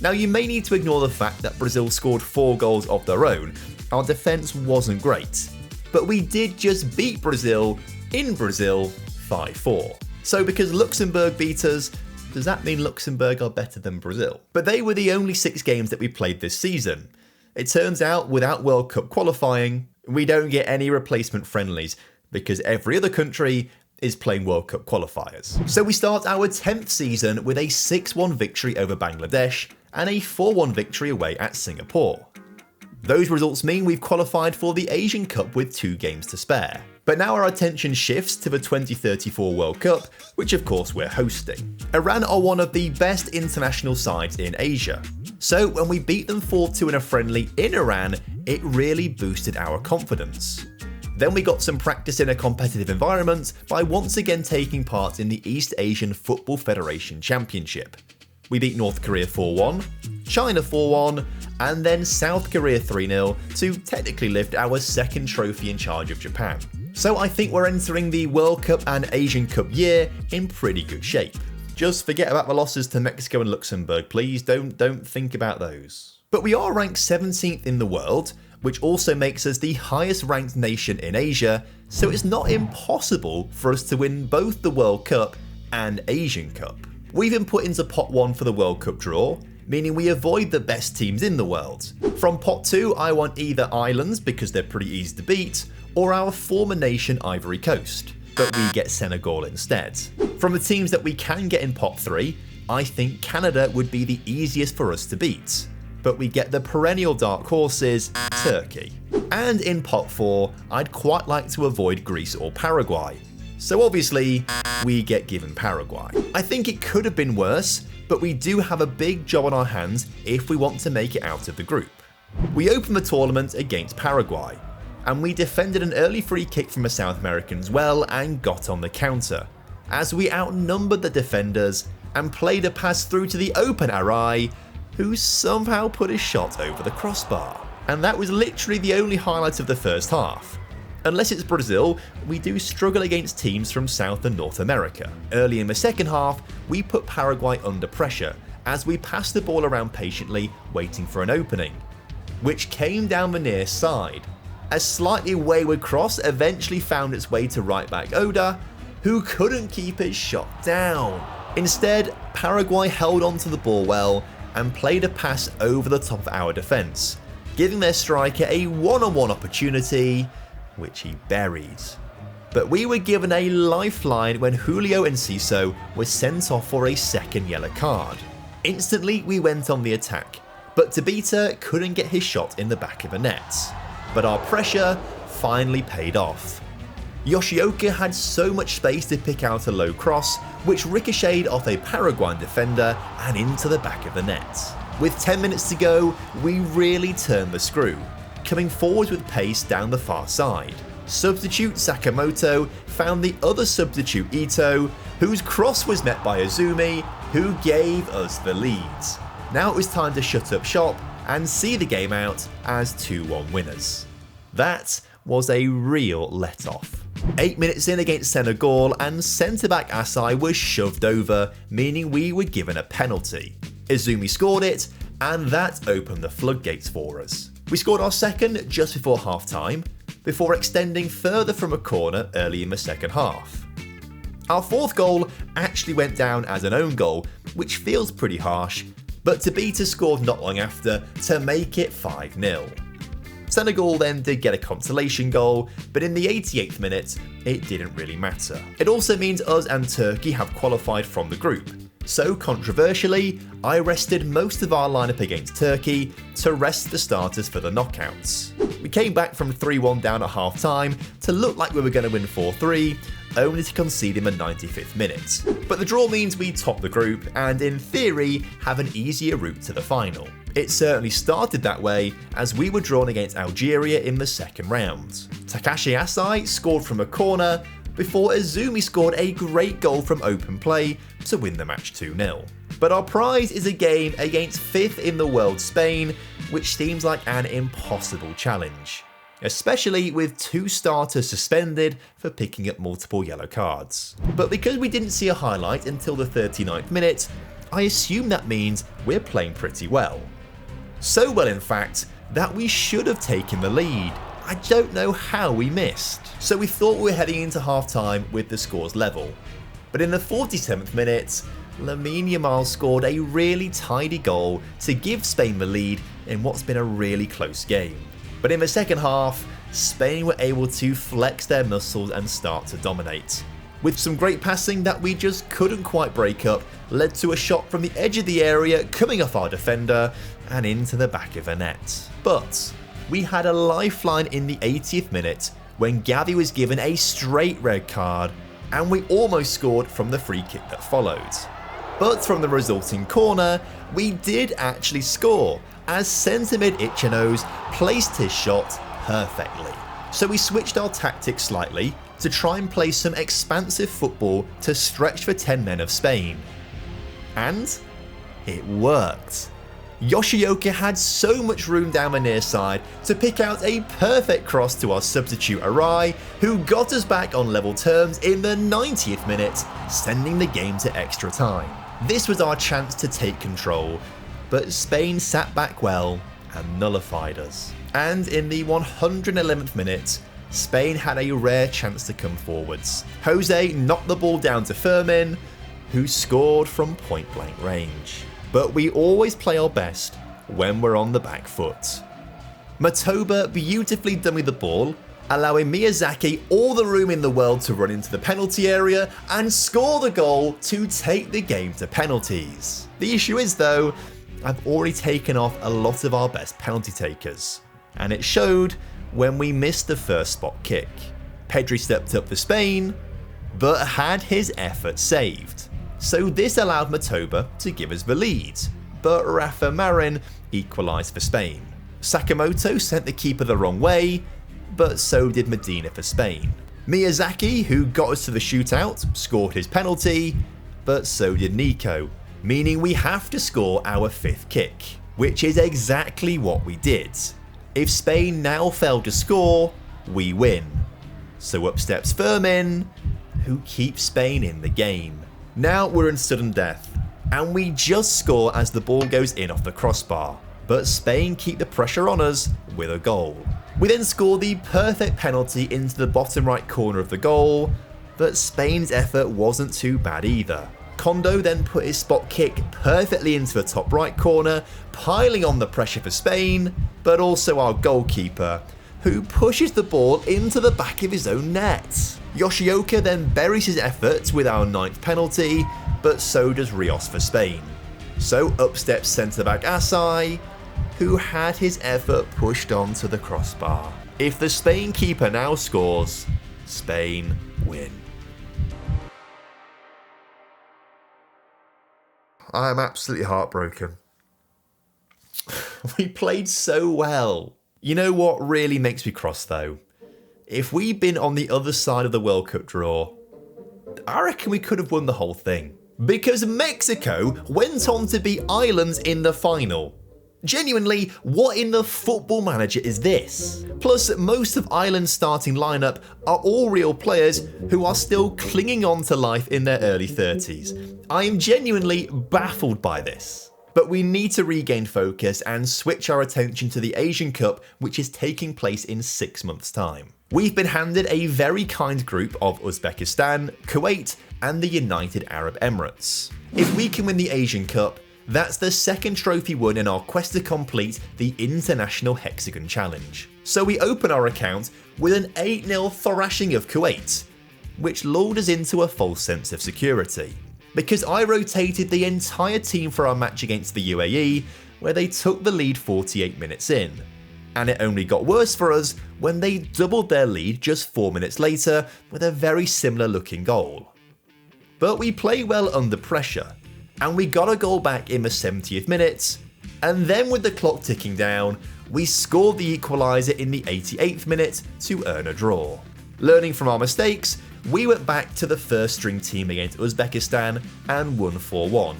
Now you may need to ignore the fact that Brazil scored 4 goals of their own. Our defence wasn't great. But we did just beat Brazil in Brazil 5-4. So because Luxembourg beat us, does that mean Luxembourg are better than Brazil? But they were the only 6 games that we played this season. It turns out without World Cup qualifying, we don't get any replacement friendlies because every other country is playing World Cup qualifiers. So we start our 10th season with a 6-1 victory over Bangladesh and a 4-1 victory away at Singapore. Those results mean we've qualified for the Asian Cup with 2 games to spare. But now our attention shifts to the 2034 World Cup, which of course we're hosting. Iran are one of the best international sides in Asia. So when we beat them 4-2 in a friendly in Iran, it really boosted our confidence. Then we got some practice in a competitive environment by once again taking part in the East Asian Football Federation Championship. We beat North Korea 4-1, China 4-1, and then South Korea 3-0 to technically lift our second trophy in charge of Japan. So I think we're entering the World Cup and Asian Cup year in pretty good shape. Just forget about the losses to Mexico and Luxembourg, please. Don't think about those. But we are ranked 17th in the world, which also makes us the highest ranked nation in Asia, so it's not impossible for us to win both the World Cup and Asian Cup. We've been put into pot 1 for the World Cup draw, meaning we avoid the best teams in the world. From pot 2, I want either Islands because they're pretty easy to beat, or our former nation Ivory Coast, but we get Senegal instead. From the teams that we can get in pot 3, I think Canada would be the easiest for us to beat, but we get the perennial dark horses, Turkey. And in pot 4, I'd quite like to avoid Greece or Paraguay. So obviously, we get given Paraguay. I think it could have been worse, but we do have a big job on our hands if we want to make it out of the group. We opened the tournament against Paraguay, and we defended an early free kick from a South Americans well and got on the counter, as we outnumbered the defenders and played a pass through to the open Arai, who somehow put his shot over the crossbar. And that was literally the only highlight of the first half. Unless it's Brazil, we do struggle against teams from South and North America. Early in the second half, we put Paraguay under pressure as we passed the ball around patiently, waiting for an opening, which came down the near side. A slightly wayward cross eventually found its way to right back Oda, who couldn't keep his shot down. Instead, Paraguay held onto the ball well and played a pass over the top of our defence, giving their striker a one-on-one opportunity, which he buried. But we were given a lifeline when Julio Enciso was sent off for a second yellow card. Instantly we went on the attack, but Tabita couldn't get his shot in the back of the net. But our pressure finally paid off. Yoshioka had so much space to pick out a low cross, which ricocheted off a Paraguayan defender and into the back of the net. With 10 minutes to go, we really turned the screw, coming forward with pace down the far side. Substitute Sakamoto found the other substitute Ito, whose cross was met by Azumi, who gave us the lead. Now it was time to shut up shop and see the game out as 2-1 winners. That was a real let-off. 8 minutes in against Senegal and centre-back Asai was shoved over, meaning we were given a penalty. Izumi scored it, and that opened the floodgates for us. We scored our second just before half-time, before extending further from a corner early in the second half. Our fourth goal actually went down as an own goal, which feels pretty harsh, but Tabita scored not long after to make it 5-0. Senegal then did get a consolation goal, but in the 88th minute, it didn't really matter. It also means us and Turkey have qualified from the group. So controversially, I rested most of our lineup against Turkey to rest the starters for the knockouts. We came back from 3-1 down at half time to look like we were going to win 4-3, only to concede in the 95th minute. But the draw means we top the group and in theory have an easier route to the final. It certainly started that way as we were drawn against Algeria in the second round. Takashi Asai scored from a corner before Izumi scored a great goal from open play to win the match 2-0. But our prize is a game against 5th in the world Spain, which seems like an impossible challenge, especially with 2 starters suspended for picking up multiple yellow cards. But because we didn't see a highlight until the 39th minute, I assume that means we're playing pretty well. So well in fact, that we should have taken the lead. I don't know how we missed. So we thought we were heading into half time with the scores level. But in the 47th minute, Lamine Yamal scored a really tidy goal to give Spain the lead in what's been a really close game. But in the second half, Spain were able to flex their muscles and start to dominate. With some great passing that we just couldn't quite break up, led to a shot from the edge of the area coming off our defender and into the back of the net. But we had a lifeline in the 80th minute when Gavi was given a straight red card, and we almost scored from the free kick that followed. But from the resulting corner, we did actually score, as centre mid Ichanos placed his shot perfectly. So we switched our tactics slightly to try and play some expansive football to stretch the 10 men of Spain. And it worked. Yoshioka had so much room down the near side to pick out a perfect cross to our substitute Arai, who got us back on level terms in the 90th minute, sending the game to extra time. This was our chance to take control, but Spain sat back well and nullified us. And in the 111th minute, Spain had a rare chance to come forwards. Jose knocked the ball down to Fermin, who scored from point blank range. But we always play our best when we're on the back foot. Matoba beautifully dummied the ball, allowing Miyazaki all the room in the world to run into the penalty area and score the goal to take the game to penalties. The issue is though, I've already taken off a lot of our best penalty takers, and it showed when we missed the first spot kick. Pedri stepped up for Spain, but had his effort saved. So this allowed Matoba to give us the lead, but Rafa Marin equalised for Spain. Sakamoto sent the keeper the wrong way, but so did Medina for Spain. Miyazaki, who got us to the shootout, scored his penalty, but so did Nico, meaning we have to score our 5th kick, which is exactly what we did. If Spain now failed to score, we win. So up steps Fermin, who keeps Spain in the game. Now we're in sudden death, and we just score as the ball goes in off the crossbar, but Spain keep the pressure on us with a goal. We then score the perfect penalty into the bottom right corner of the goal, but Spain's effort wasn't too bad either. Kondo then put his spot kick perfectly into the top right corner, piling on the pressure for Spain, but also our goalkeeper, who pushes the ball into the back of his own net. Yoshioka then buries his efforts with our 9th penalty, but so does Rios for Spain. So up steps centre-back Asai, who had his effort pushed onto the crossbar. If the Spain keeper now scores, Spain win. I am absolutely heartbroken. We played so well. You know what really makes me cross though? If we'd been on the other side of the World Cup draw, I reckon we could have won the whole thing. Because Mexico went on to beat Ireland in the final. Genuinely, what in the Football Manager is this? Plus, most of Ireland's starting lineup are all real players who are still clinging on to life in their early 30s. I am genuinely baffled by this. But we need to regain focus and switch our attention to the Asian Cup, which is taking place in 6 months' time. We've been handed a very kind group of Uzbekistan, Kuwait, and the United Arab Emirates. If we can win the Asian Cup, that's the 2nd trophy won in our quest to complete the International Hexagon Challenge. So we open our account with an 8-0 thrashing of Kuwait, which lulled us into a false sense of security. Because I rotated the entire team for our match against the UAE, where they took the lead 48 minutes in. And it only got worse for us when they doubled their lead just 4 minutes later with a very similar looking goal. But we play well under pressure, and we got a goal back in the 70th minute, and then with the clock ticking down, we scored the equaliser in the 88th minute to earn a draw. Learning from our mistakes, we went back to the first string team against Uzbekistan and won 4-1,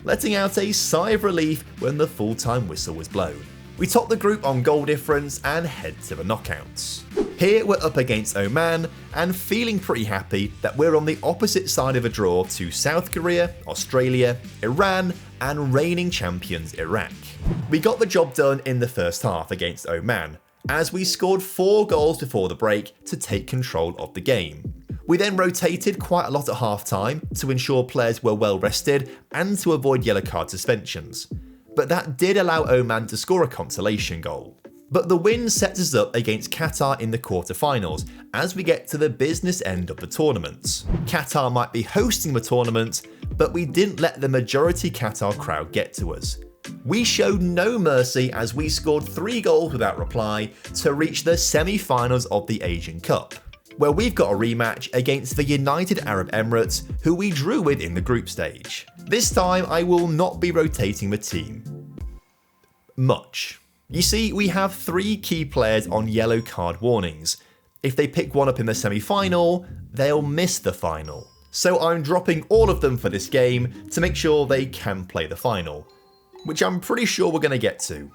letting out a sigh of relief when the full-time whistle was blown. We top the group on goal difference and head to the knockouts. Here we're up against Oman and feeling pretty happy that we're on the opposite side of a draw to South Korea, Australia, Iran and reigning champions Iraq. We got the job done in the first half against Oman, as we scored 4 goals before the break to take control of the game. We then rotated quite a lot at half time to ensure players were well rested and to avoid yellow card suspensions. But that did allow Oman to score a consolation goal. But the win sets us up against Qatar in the quarterfinals as we get to the business end of the tournament. Qatar might be hosting the tournament, but we didn't let the majority Qatar crowd get to us. We showed no mercy as we scored 3 goals without reply to reach the semi-finals of the Asian Cup, where we've got a rematch against the United Arab Emirates, who we drew with in the group stage. This time I will not be rotating the team much. You see, we have 3 key players on yellow card warnings. If they pick one up in the semi-final, they'll miss the final. So I'm dropping all of them for this game to make sure they can play the final, which I'm pretty sure we're going to get to.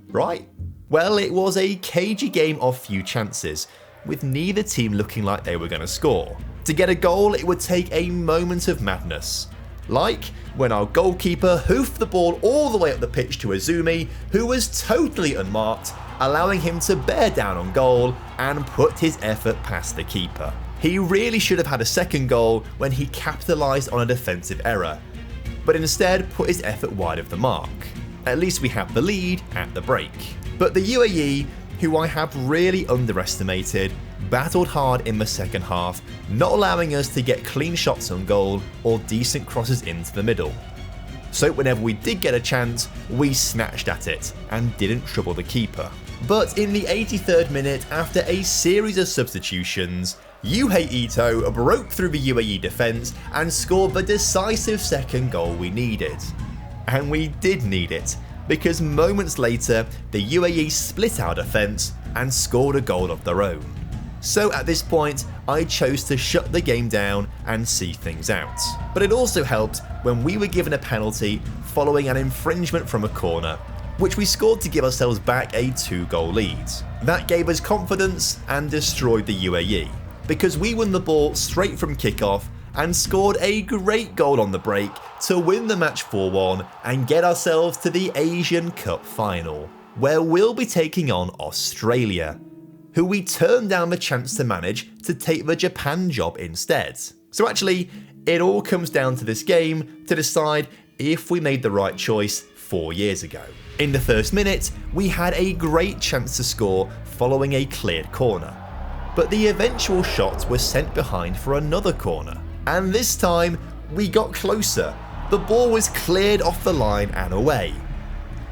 Right? Well, it was a cagey game of few chances, with neither team looking like they were going to score. To get a goal, it would take a moment of madness. Like when our goalkeeper hoofed the ball all the way up the pitch to Azumi, who was totally unmarked, allowing him to bear down on goal and put his effort past the keeper. He really should have had a second goal when he capitalised on a defensive error, but instead put his effort wide of the mark. At least we have the lead at the break. But the UAE, who I have really underestimated, battled hard in the second half, not allowing us to get clean shots on goal or decent crosses into the middle. So whenever we did get a chance, we snatched at it and didn't trouble the keeper. But in the 83rd minute, after a series of substitutions, Yuhei Ito broke through the UAE defence and scored the decisive second goal we needed. And we did need it, because moments later, the UAE split our defence and scored a goal of their own. So at this point, I chose to shut the game down and see things out. But it also helped when we were given a penalty following an infringement from a corner, which we scored to give ourselves back a 2-goal lead. That gave us confidence and destroyed the UAE, because we won the ball straight from kickoff and scored a great goal on the break to win the match 4-1 and get ourselves to the Asian Cup final, where we'll be taking on Australia, who we turned down the chance to manage to take the Japan job instead. So actually, it all comes down to this game to decide if we made the right choice 4 years ago. In the first minute, we had a great chance to score following a cleared corner, but the eventual shot was sent behind for another corner. And this time, we got closer. The ball was cleared off the line and away,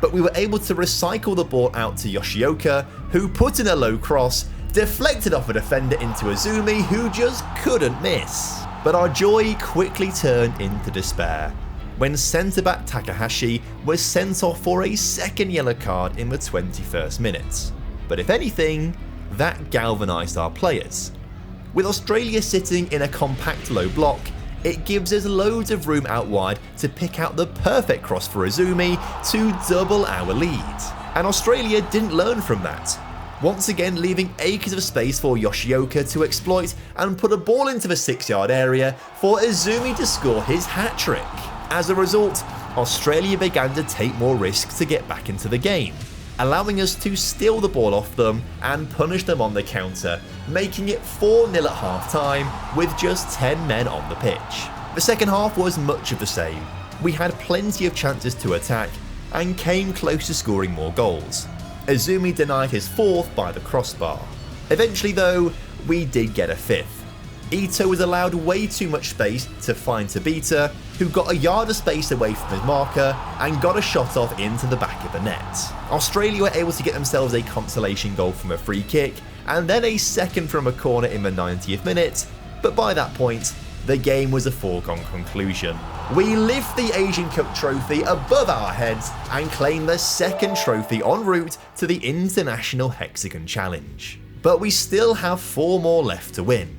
but we were able to recycle the ball out to Yoshioka, who put in a low cross, deflected off a defender into Azumi, who just couldn't miss. But our joy quickly turned into despair when centre-back Takahashi was sent off for a second yellow card in the 21st minute. But if anything, that galvanised our players. With Australia sitting in a compact low block, it gives us loads of room out wide to pick out the perfect cross for Azumi to double our lead. And Australia didn't learn from that, once again leaving acres of space for Yoshioka to exploit and put a ball into the 6-yard area for Azumi to score his hat-trick. As a result, Australia began to take more risks to get back into the game, allowing us to steal the ball off them and punish them on the counter, making it 4-0 at half-time with just 10 men on the pitch. The second half was much of the same. We had plenty of chances to attack and came close to scoring more goals. Azumi denied his 4th by the crossbar. Eventually though, we did get a 5th. Ito was allowed way too much space to find Tabita, who got a yard of space away from his marker and got a shot off into the back of the net. Australia were able to get themselves a consolation goal from a free kick and then a second from a corner in the 90th minute, but by that point, the game was a foregone conclusion. We lift the Asian Cup trophy above our heads and claim the second trophy en route to the International Hexagon Challenge. But we still have 4 more left to win.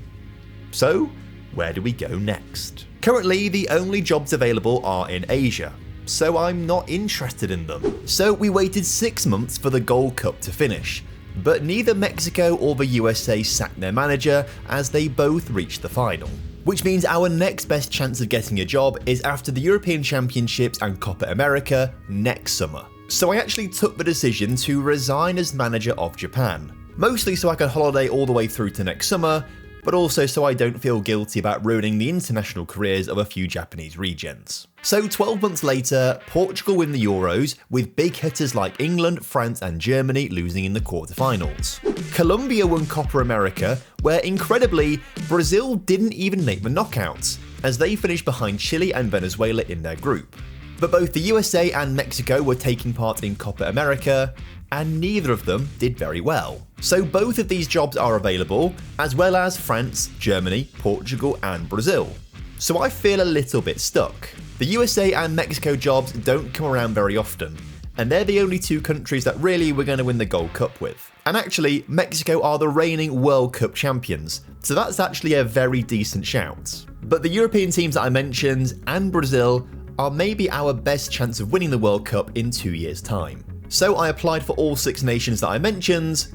So, where do we go next? Currently, the only jobs available are in Asia, so I'm not interested in them. So we waited 6 months for the Gold Cup to finish, but neither Mexico or the USA sacked their manager as they both reached the final. Which means our next best chance of getting a job is after the European Championships and Copa America next summer. So I actually took the decision to resign as manager of Japan, mostly so I can holiday all the way through to next summer, but also so I don't feel guilty about ruining the international careers of a few Japanese regions. So 12 months later, Portugal win the Euros, with big hitters like England, France and Germany losing in the quarterfinals. Colombia won Copa America, where incredibly, Brazil didn't even make the knockouts, as they finished behind Chile and Venezuela in their group. But both the USA and Mexico were taking part in Copa America, and neither of them did very well. So both of these jobs are available, as well as France, Germany, Portugal and Brazil. So I feel a little bit stuck. The USA and Mexico jobs don't come around very often, and they're the only two countries that really we're going to win the Gold Cup with. And actually, Mexico are the reigning World Cup champions, so that's actually a very decent shout. But the European teams that I mentioned, and Brazil, are maybe our best chance of winning the World Cup in 2 years' time. So I applied for all 6 nations that I mentioned,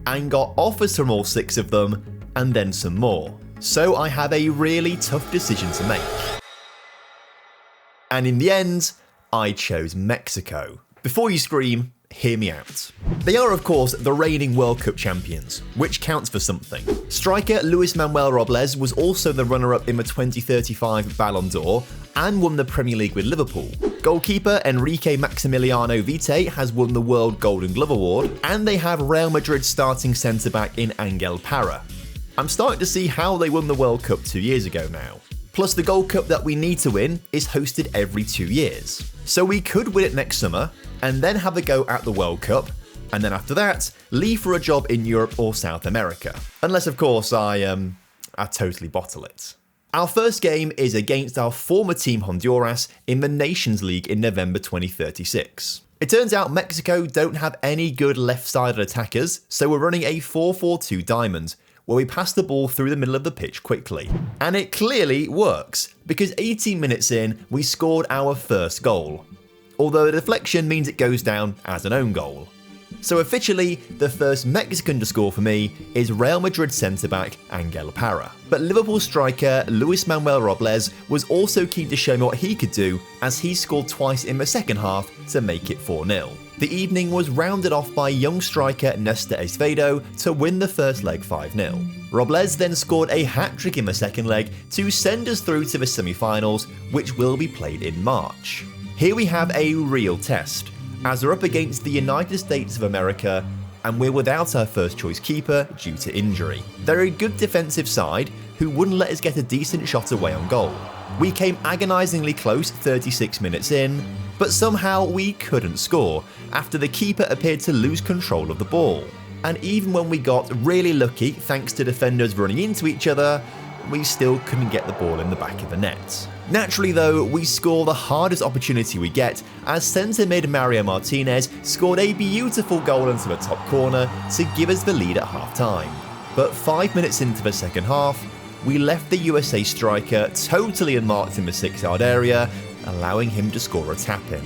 and got offers from all 6 of them, and then some more. So I have a really tough decision to make. And in the end, I chose Mexico. Before you scream, hear me out. They are of course the reigning World Cup champions, which counts for something. Striker Luis Manuel Robles was also the runner-up in the 2035 Ballon d'Or, and won the Premier League with Liverpool. Goalkeeper Enrique Maximiliano Vite has won the World Golden Glove Award, and they have Real Madrid starting centre-back in Angel Parra. I'm starting to see how they won the World Cup 2 years ago now. Plus the Gold Cup that we need to win is hosted every 2 years. So we could win it next summer, and then have a go at the World Cup, and then after that, leave for a job in Europe or South America. Unless of course I totally bottle it. Our first game is against our former team Honduras in the Nations League in November 2036. It turns out Mexico don't have any good left-sided attackers, so we're running a 4-4-2 diamond, where we pass the ball through the middle of the pitch quickly. And it clearly works, because 18 minutes in, we scored our first goal. Although the deflection means it goes down as an own goal. So officially, the first Mexican to score for me is Real Madrid centre-back Angel Parra. But Liverpool striker Luis Manuel Robles was also keen to show me what he could do, as he scored twice in the second half to make it 4-0. The evening was rounded off by young striker Nesta Esvedo to win the first leg 5-0. Robles then scored a hat-trick in the second leg to send us through to the semi-finals, which will be played in March. Here we have a real test, as we're up against the United States of America, and we're without our first choice keeper due to injury. They're a good defensive side who wouldn't let us get a decent shot away on goal. We came agonisingly close 36 minutes in, but somehow we couldn't score after the keeper appeared to lose control of the ball. And even when we got really lucky thanks to defenders running into each other, we still couldn't get the ball in the back of the net. Naturally though, we score the hardest opportunity we get, as centre mid Mario Martinez scored a beautiful goal into the top corner to give us the lead at half time. But 5 minutes into the second half, we left the USA striker totally unmarked in the 6-yard area, allowing him to score a tap-in.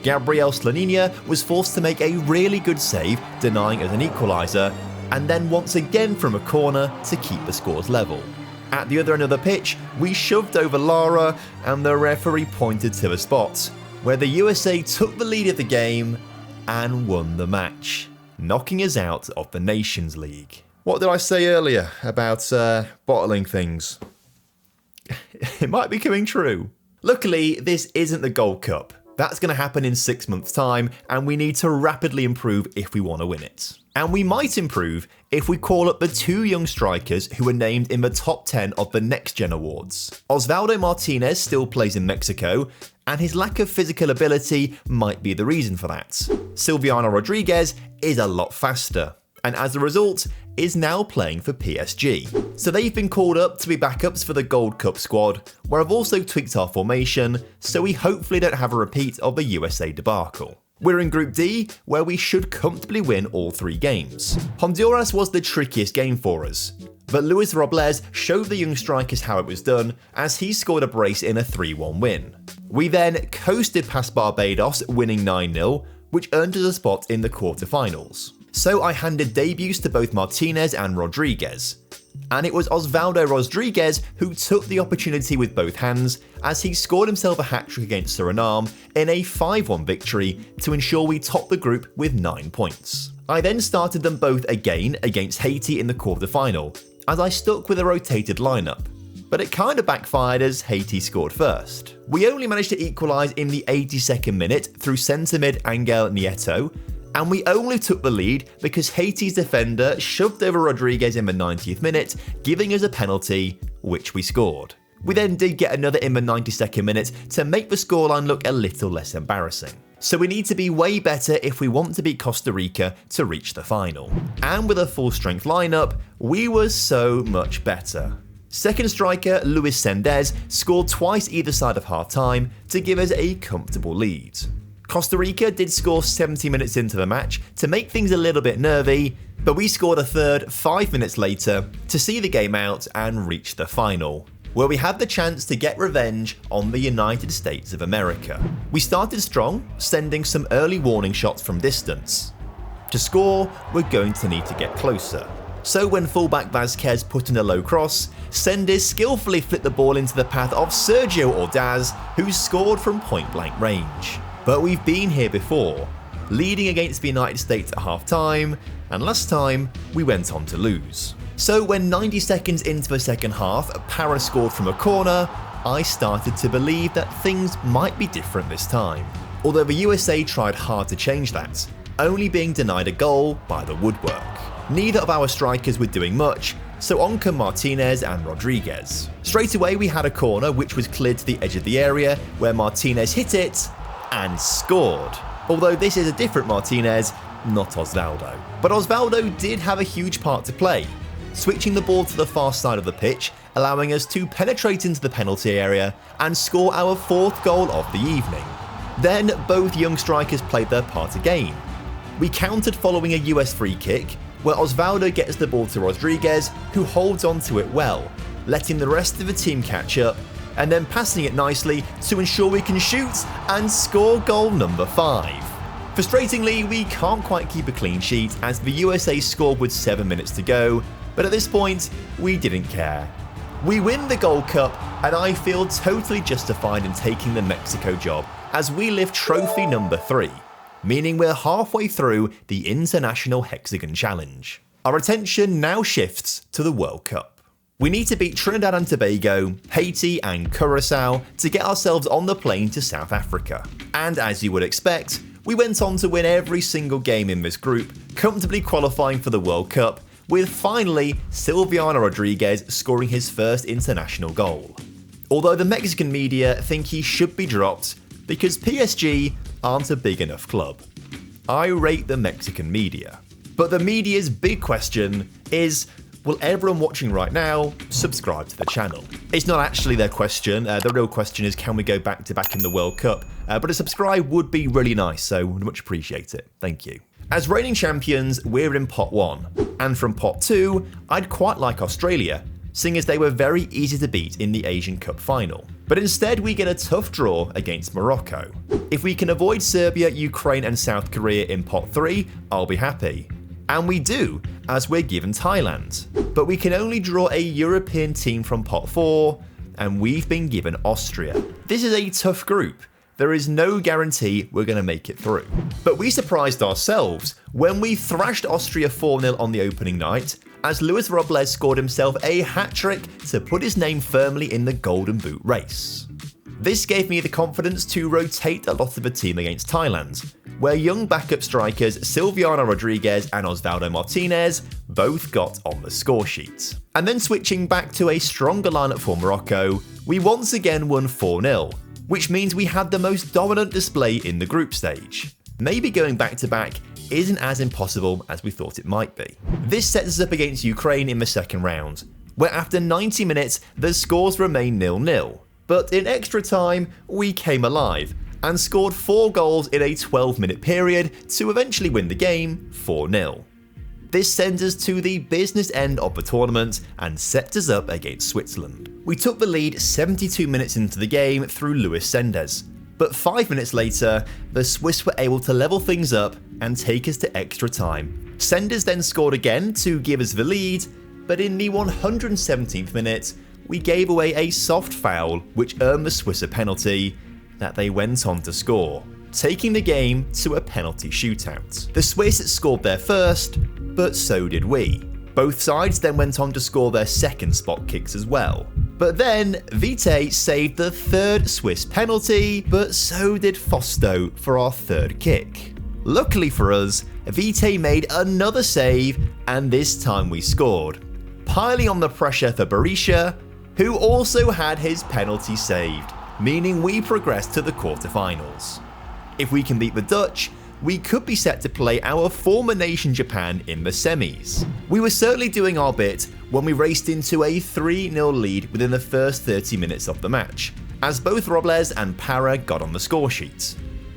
Gabriel Slaninia was forced to make a really good save, denying us an equaliser, and then once again from a corner to keep the scores level. At the other end of the pitch, we shoved over Lara, and the referee pointed to the spot, where the USA took the lead of the game and won the match, knocking us out of the Nations League. What did I say earlier about bottling things? It might be coming true. Luckily, this isn't the Gold Cup. That's going to happen in 6 months' time, and we need to rapidly improve if we want to win it. And we might improve if we call up the 2 young strikers who were named in the top 10 of the Next Gen Awards. Osvaldo Martinez still plays in Mexico, and his lack of physical ability might be the reason for that. Silviano Rodriguez is a lot faster, and as a result, is now playing for PSG. So they've been called up to be backups for the Gold Cup squad, where I've also tweaked our formation, so we hopefully don't have a repeat of the USA debacle. We're in Group D, where we should comfortably win all 3 games. Honduras was the trickiest game for us. But Luis Robles showed the young strikers how it was done as he scored a brace in a 3-1 win. We then coasted past Barbados, winning 9-0, which earned us a spot in the quarterfinals. So I handed debuts to both Martinez and Rodriguez. And it was Osvaldo Rodriguez who took the opportunity with both hands as he scored himself a hat-trick against Suriname in a 5-1 victory to ensure we topped the group with 9 points. I then started them both again against Haiti in the quarterfinal, as I stuck with a rotated lineup. But it kind of backfired as Haiti scored first. We only managed to equalise in the 82nd minute through centre mid Angel Nieto, and we only took the lead because Haiti's defender shoved over Rodriguez in the 90th minute, giving us a penalty, which we scored. We then did get another in the 92nd minute to make the scoreline look a little less embarrassing. So we need to be way better if we want to beat Costa Rica to reach the final. And with a full strength lineup, we were so much better. Second striker Luis Sendez scored twice either side of half time to give us a comfortable lead. Costa Rica did score 70 minutes into the match to make things a little bit nervy, but we scored a third 5 minutes later to see the game out and reach the final, where we had the chance to get revenge on the United States of America. We started strong, sending some early warning shots from distance. To score, we're going to need to get closer. So when fullback Vazquez put in a low cross, Sendez skillfully flipped the ball into the path of Sergio Ordaz, who scored from point-blank range. But we've been here before, leading against the United States at half-time, and last time we went on to lose. So when 90 seconds into the second half, Parra scored from a corner, I started to believe that things might be different this time. Although the USA tried hard to change that, only being denied a goal by the woodwork. Neither of our strikers were doing much, so on come Martinez and Rodriguez. Straight away we had a corner which was cleared to the edge of the area, where Martinez hit it and scored. Although this is a different Martinez, not Osvaldo. But Osvaldo did have a huge part to play, switching the ball to the far side of the pitch, allowing us to penetrate into the penalty area and score our 4th goal of the evening. Then both young strikers played their part again. We countered following a US free kick, where Osvaldo gets the ball to Rodriguez, who holds on to it well, letting the rest of the team catch up, and then passing it nicely to ensure we can shoot and score goal number 5. Frustratingly, we can't quite keep a clean sheet as the USA scored with 7 minutes to go, but at this point, we didn't care. We win the Gold Cup, and I feel totally justified in taking the Mexico job as we lift trophy number 3, meaning we're halfway through the International Hexagon Challenge. Our attention now shifts to the World Cup. We need to beat Trinidad and Tobago, Haiti and Curacao to get ourselves on the plane to South Africa. And as you would expect, we went on to win every single game in this group, comfortably qualifying for the World Cup, with finally Silviano Rodriguez scoring his first international goal. Although the Mexican media think he should be dropped because PSG aren't a big enough club. I rate the Mexican media. But the media's big question is, will everyone watching right now subscribe to the channel? It's not actually their question. The real question is, can we go back to back in the World Cup? But a subscribe would be really nice, so would much appreciate it. Thank you. As reigning champions, we're in pot 1. And from pot 2, I'd quite like Australia, seeing as they were very easy to beat in the Asian Cup final. But instead we get a tough draw against Morocco. If we can avoid Serbia, Ukraine and South Korea in pot 3, I'll be happy. And we do, as we're given Thailand. But we can only draw a European team from pot 4, and we've been given Austria. This is a tough group. There is no guarantee we're going to make it through. But we surprised ourselves when we thrashed Austria 4-0 on the opening night, as Luis Robles scored himself a hat-trick to put his name firmly in the Golden Boot race. This gave me the confidence to rotate a lot of the team against Thailand, where young backup strikers Silviano Rodriguez and Osvaldo Martinez both got on the score sheet. And then switching back to a stronger lineup for Morocco, we once again won 4-0, which means we had the most dominant display in the group stage. Maybe going back to back isn't as impossible as we thought it might be. This sets us up against Ukraine in the second round, where after 90 minutes the scores remain 0-0. But in extra time, we came alive and scored 4 goals in a 12-minute period to eventually win the game 4-0. This sends us to the business end of the tournament and sets us up against Switzerland. We took the lead 72 minutes into the game through Luis Sendes, but 5 minutes later, the Swiss were able to level things up and take us to extra time. Sendes then scored again to give us the lead, but in the 117th minute, we gave away a soft foul which earned the Swiss a penalty that they went on to score, taking the game to a penalty shootout. The Swiss scored their first, but so did we. Both sides then went on to score their second spot kicks as well. But then Vite saved the third Swiss penalty, but so did Fosto for our third kick. Luckily for us, Vite made another save, and this time we scored, piling on the pressure for Berisha, who also had his penalty saved, meaning we progressed to the quarterfinals. If we can beat the Dutch, we could be set to play our former nation Japan in the semis. We were certainly doing our bit when we raced into a 3-0 lead within the first 30 minutes of the match, as both Robles and Parra got on the score sheet.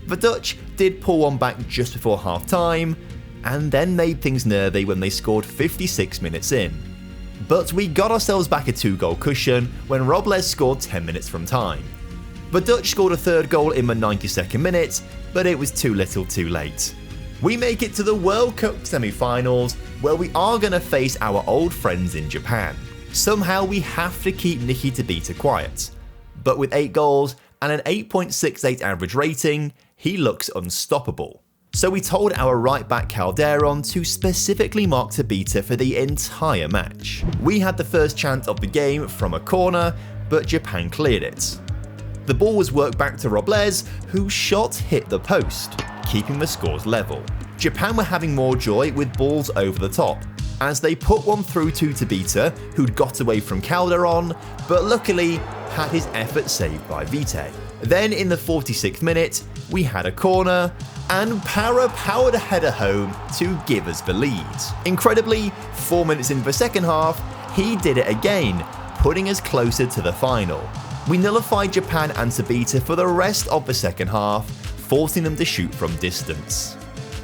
The Dutch did pull one back just before half time, and then made things nervy when they scored 56 minutes in. But we got ourselves back a 2-goal cushion when Robles scored 10 minutes from time. The Dutch scored a third goal in the 92nd minute, but it was too little too late. We make it to the World Cup semi-finals, where we are going to face our old friends in Japan. Somehow we have to keep Nicky Tabita quiet, but with 8 goals and an 8.68 average rating, he looks unstoppable. So we told our right back Calderon to specifically mark Tabita for the entire match. We had the first chance of the game from a corner, but Japan cleared it. The ball was worked back to Robles, whose shot hit the post, keeping the scores level. Japan were having more joy with balls over the top, as they put one through to Tabita, who'd got away from Calderon, but luckily had his effort saved by Vite. Then in the 46th minute, we had a corner, and Parra powered a header home to give us the lead. Incredibly, 4 minutes into the second half, he did it again, putting us closer to the final. We nullified Japan and Tabita for the rest of the second half, forcing them to shoot from distance.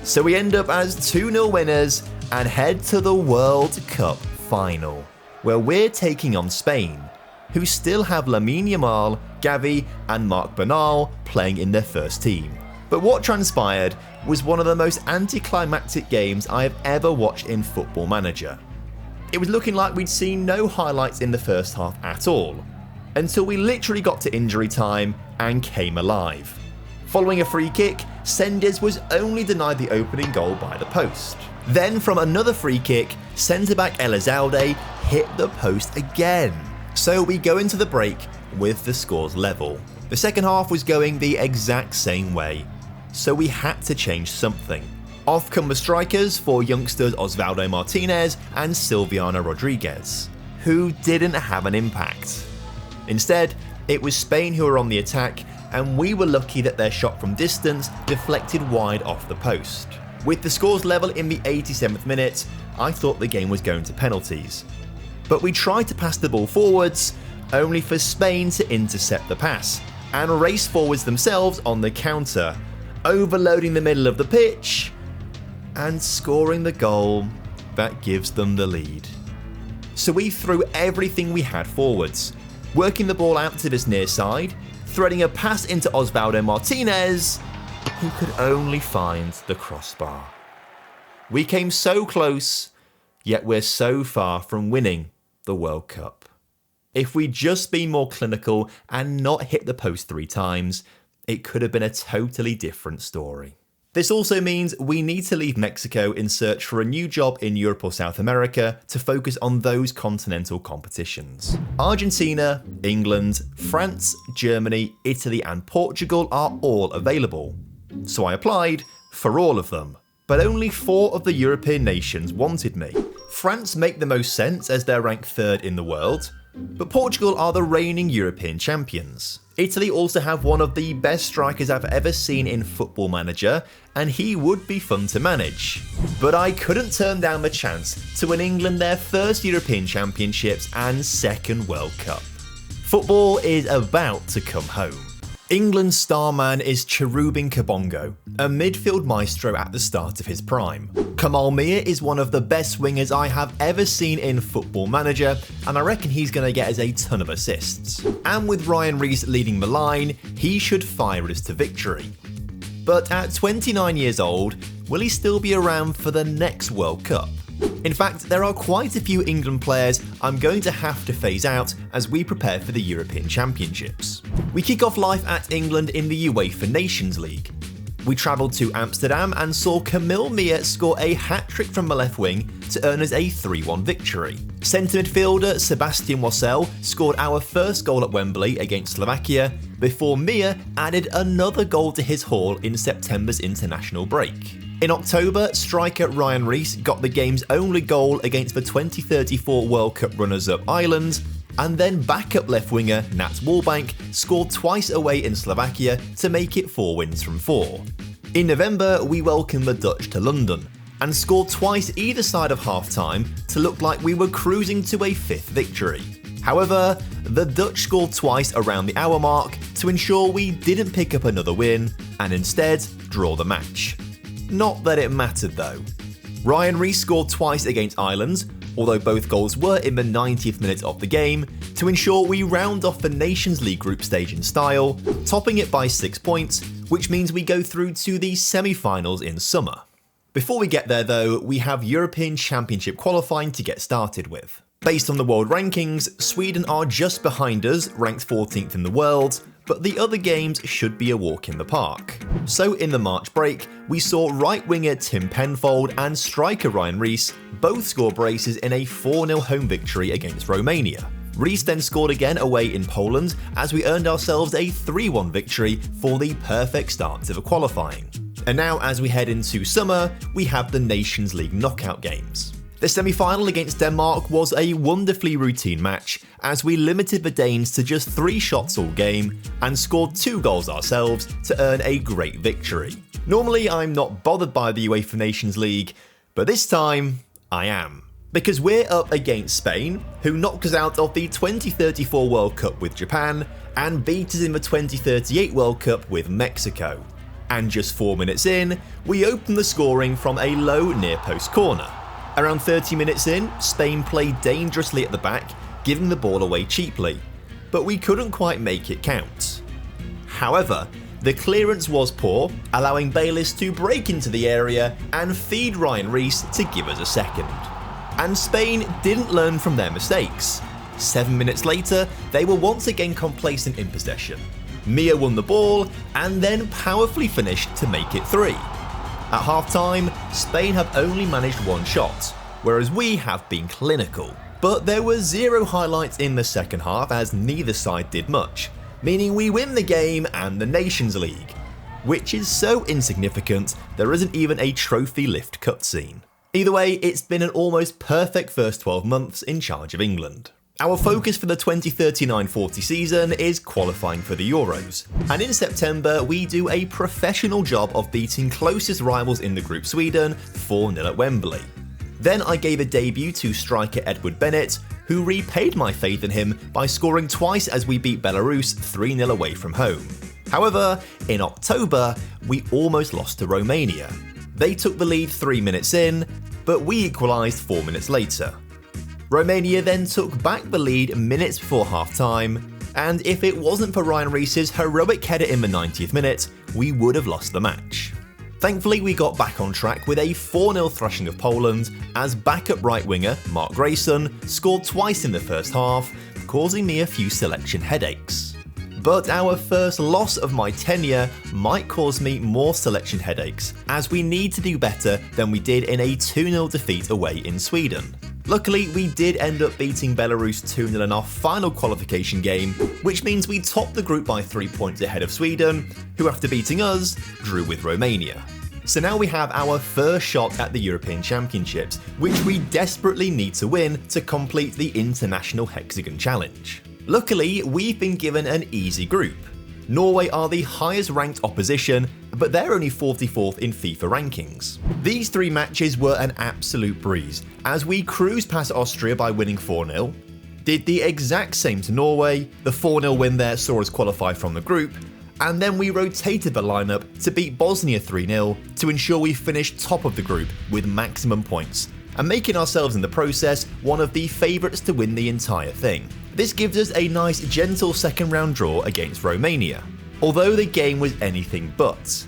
So we end up as 2-0 winners and head to the World Cup final, where we're taking on Spain, who still have Lamine Yamal, Gavi and Marc Bernal playing in their first team. But what transpired was one of the most anticlimactic games I have ever watched in Football Manager. It was looking like we'd seen no highlights in the first half at all, until we literally got to injury time and came alive. Following a free kick, Sendes was only denied the opening goal by the post. Then from another free kick, centre-back Elizalde hit the post again. So we go into the break with the scores level. The second half was going the exact same way, so we had to change something. Off come the strikers for youngsters Osvaldo Martinez and Silviano Rodriguez, who didn't have an impact. Instead, it was Spain who were on the attack, and we were lucky that their shot from distance deflected wide off the post. With the scores level in the 87th minute, I thought the game was going to penalties. But we tried to pass the ball forwards, only for Spain to intercept the pass and race forwards themselves on the counter, overloading the middle of the pitch and scoring the goal that gives them the lead. So we threw everything we had forwards, working the ball out to this near side, threading a pass into Osvaldo Martinez, who could only find the crossbar. We came so close, yet we're so far from winning the World Cup. If we'd just been more clinical and not hit the post 3 times, it could have been a totally different story. This also means we need to leave Mexico in search for a new job in Europe or South America to focus on those continental competitions. Argentina, England, France, Germany, Italy and Portugal are all available. So I applied for all of them, but only 4 of the European nations wanted me. France make the most sense as they're ranked 3rd in the world, but Portugal are the reigning European champions. Italy also have one of the best strikers I've ever seen in Football Manager, and he would be fun to manage. But I couldn't turn down the chance to win England their first European Championships and 2nd World Cup. Football is about to come home. England's star man is Cherubin Kabongo, a midfield maestro at the start of his prime. Kamal Mir is one of the best wingers I have ever seen in Football Manager, and I reckon he's going to get us a ton of assists. And with Ryan Rees leading the line, he should fire us to victory. But at 29 years old, will he still be around for the next World Cup? In fact, there are quite a few England players I'm going to have to phase out as we prepare for the European Championships. We kick off life at England in the UEFA Nations League. We travelled to Amsterdam and saw Kamil Mir score a hat-trick from the left wing to earn us a 3-1 victory. Centre midfielder Sebastian Wassell scored our first goal at Wembley against Slovakia before Mir added another goal to his haul in September's international break. In October, striker Ryan Rees got the game's only goal against the 2034 World Cup runners-up Ireland, and then backup left winger Nat Wallbank scored twice away in Slovakia to make it 4 wins from 4. In November, we welcomed the Dutch to London and scored twice either side of half-time to look like we were cruising to a 5th victory. However, the Dutch scored twice around the hour mark to ensure we didn't pick up another win and instead draw the match. Not that it mattered though. Ryan Rees scored twice against Ireland, although both goals were in the 90th minute of the game, to ensure we round off the Nations League group stage in style, topping it by 6 points, which means we go through to the semi-finals in summer. Before we get there though, we have European Championship qualifying to get started with. Based on the world rankings, Sweden are just behind us, ranked 14th in the world, but the other games should be a walk in the park. So in the March break, we saw right winger Tim Penfold and striker Ryan Rees both score braces in a 4-0 home victory against Romania. Rees then scored again away in Poland as we earned ourselves a 3-1 victory for the perfect start to the qualifying. And now as we head into summer, we have the Nations League knockout games. The semi-final against Denmark was a wonderfully routine match as we limited the Danes to just 3 shots all game and scored 2 goals ourselves to earn a great victory. Normally I'm not bothered by the UEFA Nations League, but this time I am. Because we're up against Spain, who knocked us out of the 2034 World Cup with Japan and beat us in the 2038 World Cup with Mexico. And just 4 minutes in, we opened the scoring from a low near post corner. Around 30 minutes in, Spain played dangerously at the back, giving the ball away cheaply, but we couldn't quite make it count. However, the clearance was poor, allowing Bayliss to break into the area and feed Ryan Rees to give us a second. And Spain didn't learn from their mistakes. 7 minutes later, they were once again complacent in possession. Mir won the ball and then powerfully finished to make it 3. At half-time, Spain have only managed 1 shot, whereas we have been clinical. But there were 0 highlights in the second half as neither side did much, meaning we win the game and the Nations League, which is so insignificant there isn't even a trophy lift cutscene. Either way, it's been an almost perfect first 12 months in charge of England. Our focus for the 2039-40 season is qualifying for the Euros, and in September we do a professional job of beating closest rivals in the group Sweden 4-0 at Wembley. Then I gave a debut to striker Edward Bennett, who repaid my faith in him by scoring twice as we beat Belarus 3-0 away from home. However, in October we almost lost to Romania. They took the lead 3 minutes in, but we equalised 4 minutes later. Romania then took back the lead minutes before half-time, and if it wasn't for Ryan Rees's heroic header in the 90th minute, we would have lost the match. Thankfully, we got back on track with a 4-0 thrashing of Poland as backup right winger Mark Grayson scored twice in the first half, causing me a few selection headaches. But our first loss of my tenure might cause me more selection headaches, as we need to do better than we did in a 2-0 defeat away in Sweden. Luckily, we did end up beating Belarus 2-0 in our final qualification game, which means we topped the group by 3 points ahead of Sweden, who after beating us, drew with Romania. So now we have our first shot at the European Championships, which we desperately need to win to complete the International Hexagon Challenge. Luckily, we've been given an easy group. Norway are the highest ranked opposition, but they're only 44th in FIFA rankings. These 3 matches were an absolute breeze, as we cruised past Austria by winning 4-0, did the exact same to Norway, the 4-0 win there saw us qualify from the group, and then we rotated the lineup to beat Bosnia 3-0 to ensure we finished top of the group with maximum points, and making ourselves in the process one of the favourites to win the entire thing. This gives us a nice gentle second round draw against Romania, although the game was anything but.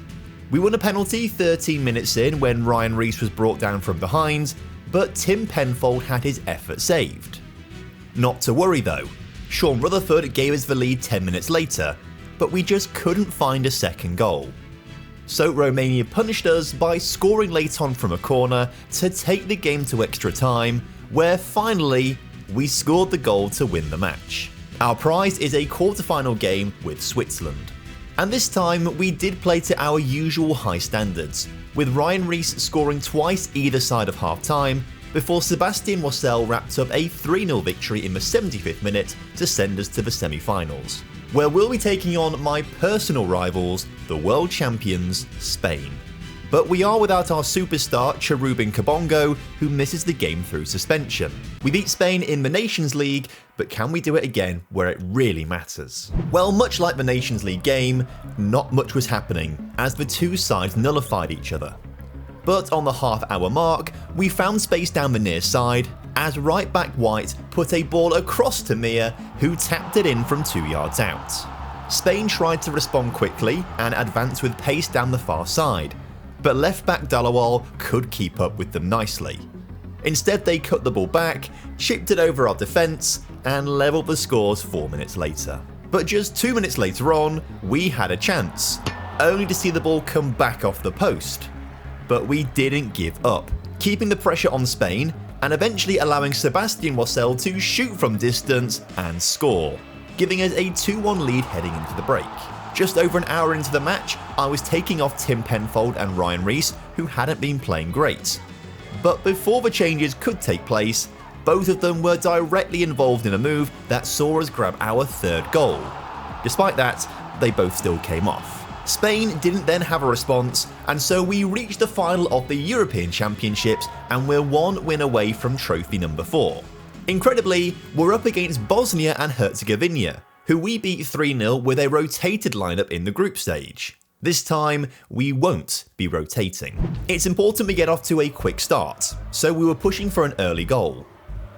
We won a penalty 13 minutes in when Ryan Rees was brought down from behind, but Tim Penfold had his effort saved. Not to worry though, Sean Rutherford gave us the lead 10 minutes later, but we just couldn't find a second goal. So Romania punished us by scoring late on from a corner to take the game to extra time, where finally we scored the goal to win the match. Our prize is a quarter-final game with Switzerland. And this time we did play to our usual high standards, with Ryan Rees scoring twice either side of half-time before Sebastian Moiselle wrapped up a 3-0 victory in the 75th minute to send us to the semi-finals, where we'll be taking on my personal rivals, the world champions, Spain. But we are without our superstar Cherubin Kabongo, who misses the game through suspension. We beat Spain in the Nations League, but can we do it again where it really matters? Well, much like the Nations League game, not much was happening, as the two sides nullified each other. But on the half-hour mark, we found space down the near side, as right-back White put a ball across to Mia, who tapped it in from 2 yards out. Spain tried to respond quickly and advance with pace down the far side, but left-back Dalawal could keep up with them nicely. Instead, they cut the ball back, chipped it over our defence, and levelled the scores 4 minutes later. But just 2 minutes later on, we had a chance, only to see the ball come back off the post. But we didn't give up, keeping the pressure on Spain and eventually allowing Sebastian Moiselle to shoot from distance and score, giving us a 2-1 lead heading into the break. Just over an hour into the match, I was taking off Tim Penfold and Ryan Rees, who hadn't been playing great. But before the changes could take place, both of them were directly involved in a move that saw us grab our third goal. Despite that, they both still came off. Spain didn't then have a response, and so we reached the final of the European Championships and we're one win away from trophy number 4. Incredibly, we're up against Bosnia and Herzegovina, who we beat 3-0 with a rotated lineup in the group stage. This time, we won't be rotating. It's important we get off to a quick start, so we were pushing for an early goal.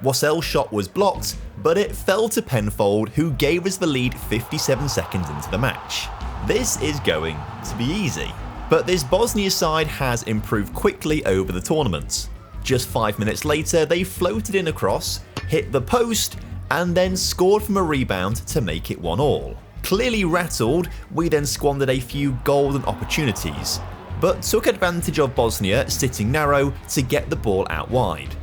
Moiselle's shot was blocked, but it fell to Penfold, who gave us the lead 57 seconds into the match. This is going to be easy. But this Bosnia side has improved quickly over the tournament. Just 5 minutes later, they floated in a cross, hit the post, and then scored from a rebound to make it 1-1. Clearly rattled, we then squandered a few golden opportunities, but took advantage of Bosnia sitting narrow to get the ball out wide,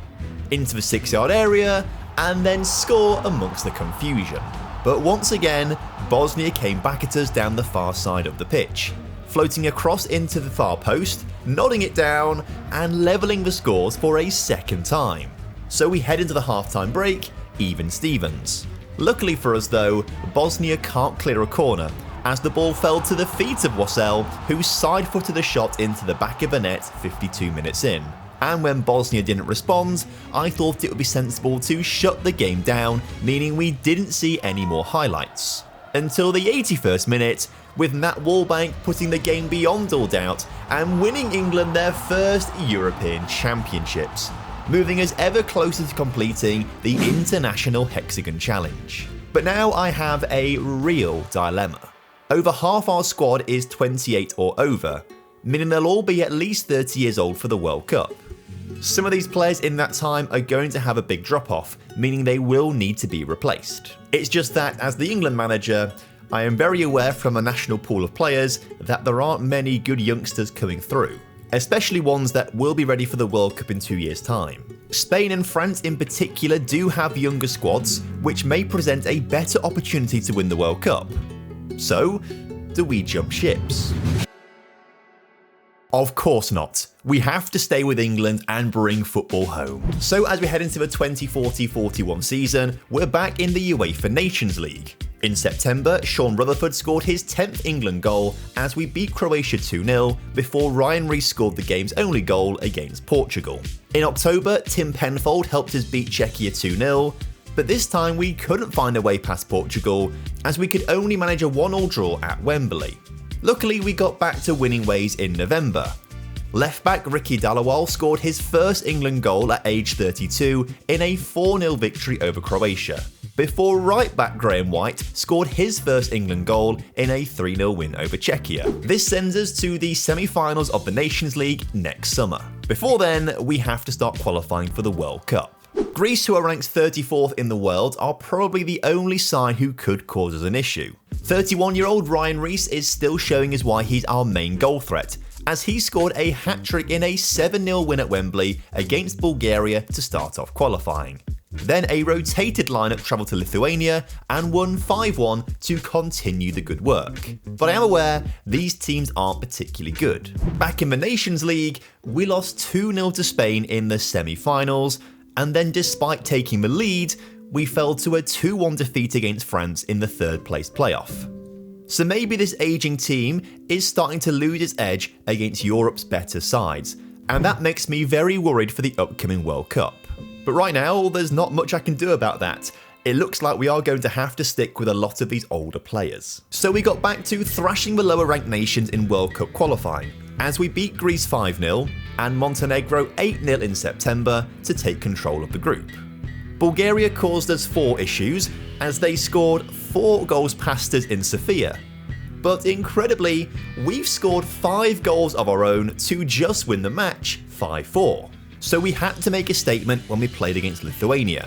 into the 6-yard area, and then score amongst the confusion. But once again, Bosnia came back at us down the far side of the pitch, floating across into the far post, nodding it down, and levelling the scores for a second time. So we head into the half-time break, even Stevens. Luckily for us though, Bosnia can't clear a corner, as the ball fell to the feet of Moiselle, who side-footed the shot into the back of the net 52 minutes in. And when Bosnia didn't respond, I thought it would be sensible to shut the game down, meaning we didn't see any more highlights. Until the 81st minute, with Matt Wallbank putting the game beyond all doubt and winning England their first European Championships, moving us ever closer to completing the International Hexagon Challenge. But now I have a real dilemma. Over half our squad is 28 or over, meaning they'll all be at least 30 years old for the World Cup. Some of these players in that time are going to have a big drop-off, meaning they will need to be replaced. It's just that, as the England manager, I am very aware from a national pool of players that there aren't many good youngsters coming through, especially ones that will be ready for the World Cup in 2 years' time. Spain and France in particular do have younger squads, which may present a better opportunity to win the World Cup. So, do we jump ships? Of course not. We have to stay with England and bring football home. So as we head into the 2040-41 season, we're back in the UEFA Nations League. In September, Sean Rutherford scored his 10th England goal as we beat Croatia 2-0 before Ryan Rees scored the game's only goal against Portugal. In October, Tim Penfold helped us beat Czechia 2-0, But this time we couldn't find a way past Portugal, as we could only manage a 1-1 draw at Wembley. Luckily, we got back to winning ways in November. Left-back Ricky Dalawal scored his first England goal at age 32 in a 4-0 victory over Croatia, before right-back Graham White scored his first England goal in a 3-0 win over Czechia. This sends us to the semi-finals of the Nations League next summer. Before then, we have to start qualifying for the World Cup. Greece, who are ranked 34th in the world, are probably the only side who could cause us an issue. 31-year-old Ryan Rees is still showing us why he's our main goal threat, as he scored a hat-trick in a 7-0 win at Wembley against Bulgaria to start off qualifying. Then a rotated lineup travelled to Lithuania and won 5-1 to continue the good work. But I am aware these teams aren't particularly good. Back in the Nations League, we lost 2-0 to Spain in the semi-finals, and then despite taking the lead, we fell to a 2-1 defeat against France in the third place playoff. So maybe this ageing team is starting to lose its edge against Europe's better sides, and that makes me very worried for the upcoming World Cup. But right now, there's not much I can do about that. It looks like we are going to have to stick with a lot of these older players. So we got back to thrashing the lower ranked nations in World Cup qualifying, as we beat Greece 5-0 and Montenegro 8-0 in September to take control of the group. Bulgaria caused us 4 issues, as they scored 4 goals past us in Sofia. But incredibly, we've scored 5 goals of our own to just win the match 5-4. So we had to make a statement when we played against Lithuania.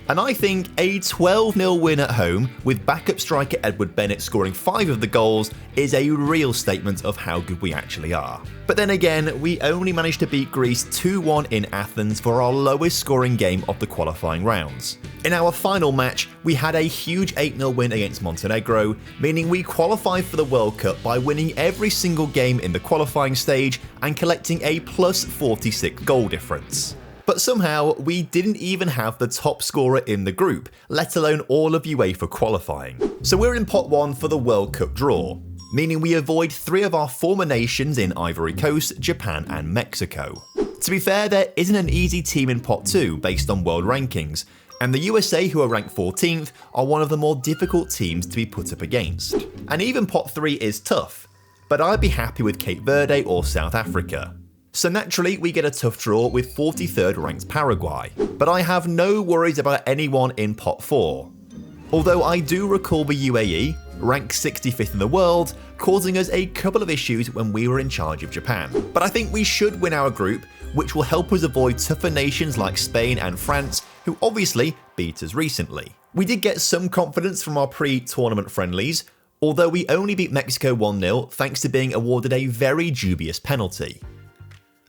And I think a 12-0 win at home, with backup striker Edward Bennett scoring 5 of the goals, is a real statement of how good we actually are. But then again, we only managed to beat Greece 2-1 in Athens for our lowest scoring game of the qualifying rounds. In our final match, we had a huge 8-0 win against Montenegro, meaning we qualified for the World Cup by winning every single game in the qualifying stage and collecting a plus 46 goal difference. But somehow, we didn't even have the top scorer in the group, let alone all of UEFA qualifying. So we're in pot 1 for the World Cup draw, meaning we avoid 3 of our former nations in Ivory Coast, Japan and Mexico. To be fair, there isn't an easy team in pot 2 based on world rankings, and the USA, who are ranked 14th, are one of the more difficult teams to be put up against. And even pot 3 is tough, but I'd be happy with Cape Verde or South Africa. So naturally, we get a tough draw with 43rd ranked Paraguay, but I have no worries about anyone in pot 4. Although I do recall the UAE, ranked 65th in the world, causing us a couple of issues when we were in charge of Japan. But I think we should win our group, which will help us avoid tougher nations like Spain and France, who obviously beat us recently. We did get some confidence from our pre-tournament friendlies, although we only beat Mexico 1-0 thanks to being awarded a very dubious penalty.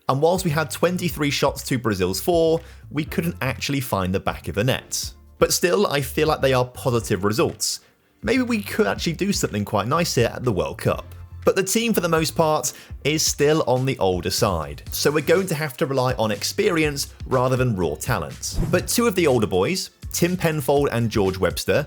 And whilst we had 23 shots to Brazil's 4, we couldn't actually find the back of the net. But still, I feel like they are positive results. Maybe we could actually do something quite nice here at the World Cup. But the team, for the most part, is still on the older side, so we're going to have to rely on experience rather than raw talent. But 2 of the older boys, Tim Penfold and George Webster,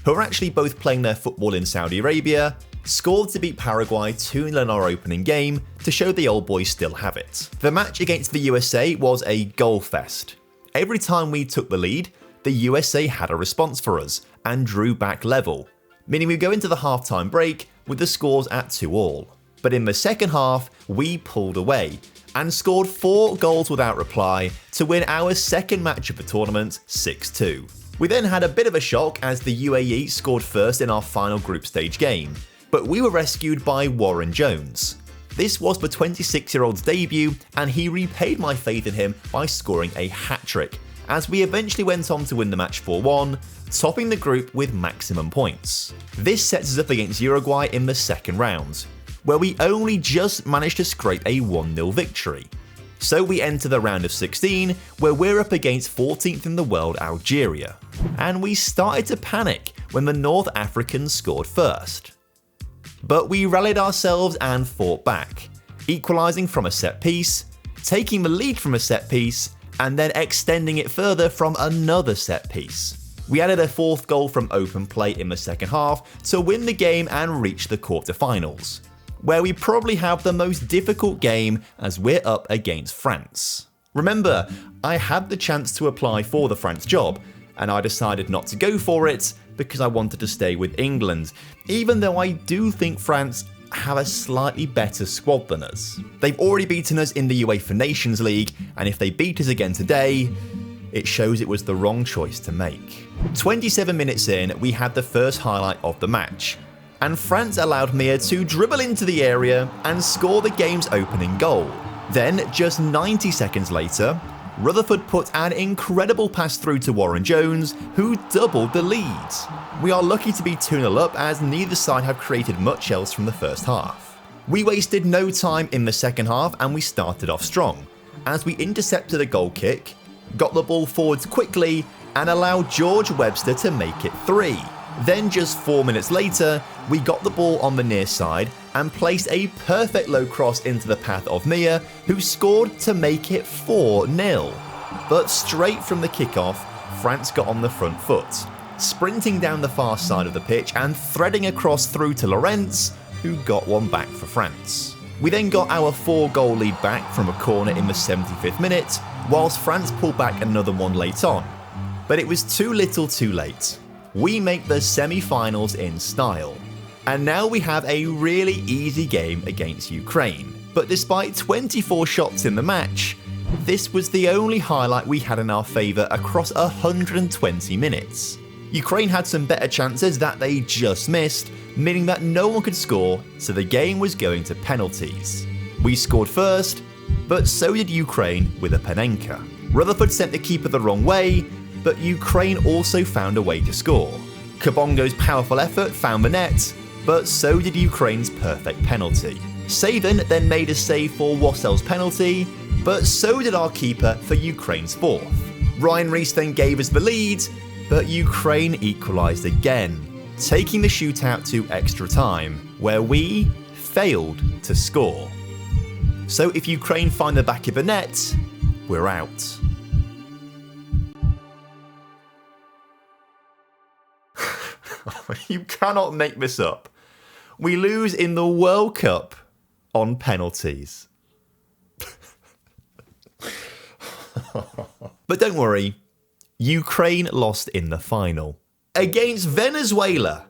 who are actually both playing their football in Saudi Arabia, scored to beat Paraguay 2-0 in our opening game to show the old boys still have it. The match against the USA was a goal fest. Every time we took the lead, the USA had a response for us and drew back level, meaning we go into the halftime break with the scores at 2-2. But in the second half, we pulled away and scored 4 goals without reply to win our second match of the tournament 6-2. We then had a bit of a shock as the UAE scored first in our final group stage game, but we were rescued by Warren Jones. This was the 26-year-old's debut, and he repaid my faith in him by scoring a hat-trick, as we eventually went on to win the match 4-1, topping the group with maximum points. This sets us up against Uruguay in the second round, where we only just managed to scrape a 1-0 victory. So we enter the round of 16, where we're up against 14th in the world Algeria, and we started to panic when the North Africans scored first. But we rallied ourselves and fought back, equalising from a set piece, taking the lead from a set piece, and then extending it further from another set piece. We added a 4th goal from open play in the second half to win the game and reach the quarterfinals, where we probably have the most difficult game as we're up against France. Remember, I had the chance to apply for the France job, and I decided not to go for it because I wanted to stay with England, even though I do think France have a slightly better squad than us. They've already beaten us in the UEFA Nations League, and if they beat us again today, it shows it was the wrong choice to make. 27 minutes in, we had the first highlight of the match, and France allowed Mia to dribble into the area and score the game's opening goal. Then, just 90 seconds later, Rutherford put an incredible pass through to Warren Jones, who doubled the lead. We are lucky to be 2-0 up as neither side have created much else from the first half. We wasted no time in the second half and we started off strong, as we intercepted a goal kick, got the ball forwards quickly and allowed George Webster to make it 3. Then just 4 minutes later, we got the ball on the near side and placed a perfect low cross into the path of Mia, who scored to make it 4-0. But straight from the kickoff, France got on the front foot, sprinting down the far side of the pitch and threading across through to Lawrence, who got one back for France. We then got our 4-goal lead back from a corner in the 75th minute, whilst France pulled back another one late on. But it was too little too late. We make the semi-finals in style. And now we have a really easy game against Ukraine. But despite 24 shots in the match, this was the only highlight we had in our favour across 120 minutes. Ukraine had some better chances that they just missed, meaning that no one could score, so the game was going to penalties. We scored first, but so did Ukraine with a Panenka. Rutherford sent the keeper the wrong way, but Ukraine also found a way to score. Kabongo's powerful effort found the net, but so did Ukraine's perfect penalty. Savin then made a save for Wassell's penalty, but so did our keeper for Ukraine's fourth. Ryan Rees then gave us the lead, but Ukraine equalised again, taking the shootout to extra time, where we failed to score. So if Ukraine find the back of the net, we're out. You cannot make this up. We lose in the World Cup on penalties. But don't worry, Ukraine lost in the final. Against Venezuela.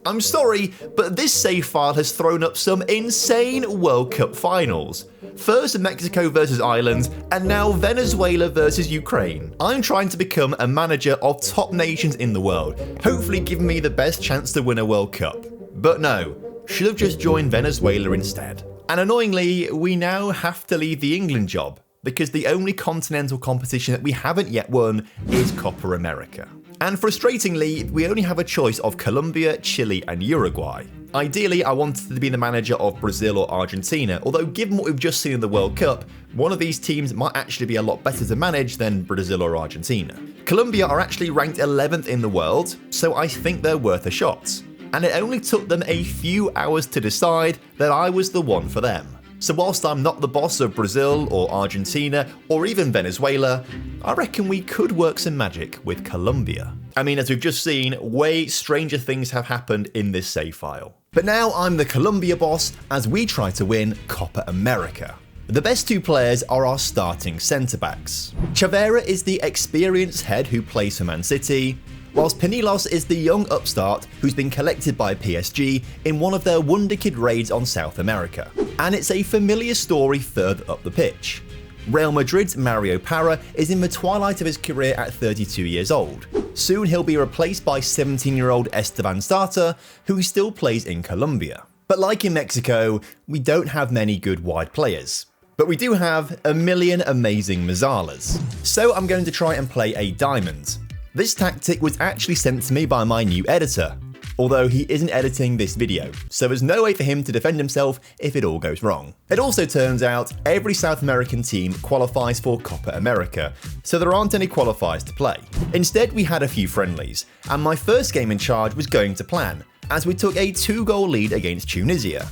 I'm sorry, but this save file has thrown up some insane World Cup finals. First Mexico versus Ireland, and now Venezuela versus Ukraine. I'm trying to become a manager of top nations in the world, hopefully giving me the best chance to win a World Cup. But no, should have just joined Venezuela instead. And annoyingly, we now have to leave the England job, because the only continental competition that we haven't yet won is Copa America. And frustratingly, we only have a choice of Colombia, Chile and Uruguay. Ideally, I wanted to be the manager of Brazil or Argentina, although given what we've just seen in the World Cup, one of these teams might actually be a lot better to manage than Brazil or Argentina. Colombia are actually ranked 11th in the world, so I think they're worth a shot. And it only took them a few hours to decide that I was the one for them. So whilst I'm not the boss of Brazil or Argentina or even Venezuela, I reckon we could work some magic with Colombia. I mean, as we've just seen, way stranger things have happened in this save file. But now I'm the Colombia boss as we try to win Copa America. The best two players are our starting centre-backs. Chavera is the experienced head who plays for Man City, whilst Pinilos is the young upstart who's been collected by PSG in one of their Wonder Kid raids on South America. And it's a familiar story further up the pitch. Real Madrid's Mario Parra is in the twilight of his career at 32 years old. Soon he'll be replaced by 17-year-old Esteban Starter, who still plays in Colombia. But like in Mexico, we don't have many good wide players. But we do have a million amazing Mazalas. So I'm going to try and play a diamond. This tactic was actually sent to me by my new editor, although he isn't editing this video, so there's no way for him to defend himself if it all goes wrong. It also turns out every South American team qualifies for Copa America, so there aren't any qualifiers to play. Instead, we had a few friendlies, and my first game in charge was going to plan, as we took a 2-goal lead against Tunisia.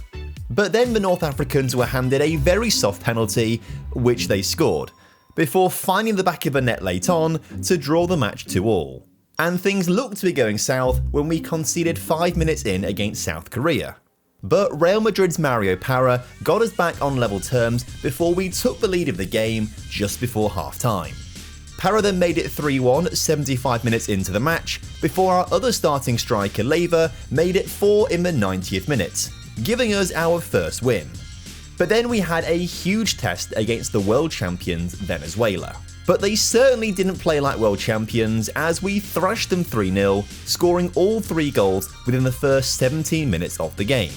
But then the North Africans were handed a very soft penalty, which they scored, before finding the back of the net late on to draw the match 2-2. And things looked to be going south when we conceded 5 minutes in against South Korea. But Real Madrid's Mario Parra got us back on level terms before we took the lead of the game just before half-time. Para then made it 3-1 75 minutes into the match, before our other starting striker Leiva made it 4 in the 90th minute, giving us our first win. But then we had a huge test against the world champions Venezuela. But they certainly didn't play like world champions, as we thrashed them 3-0, scoring all 3 goals within the first 17 minutes of the game.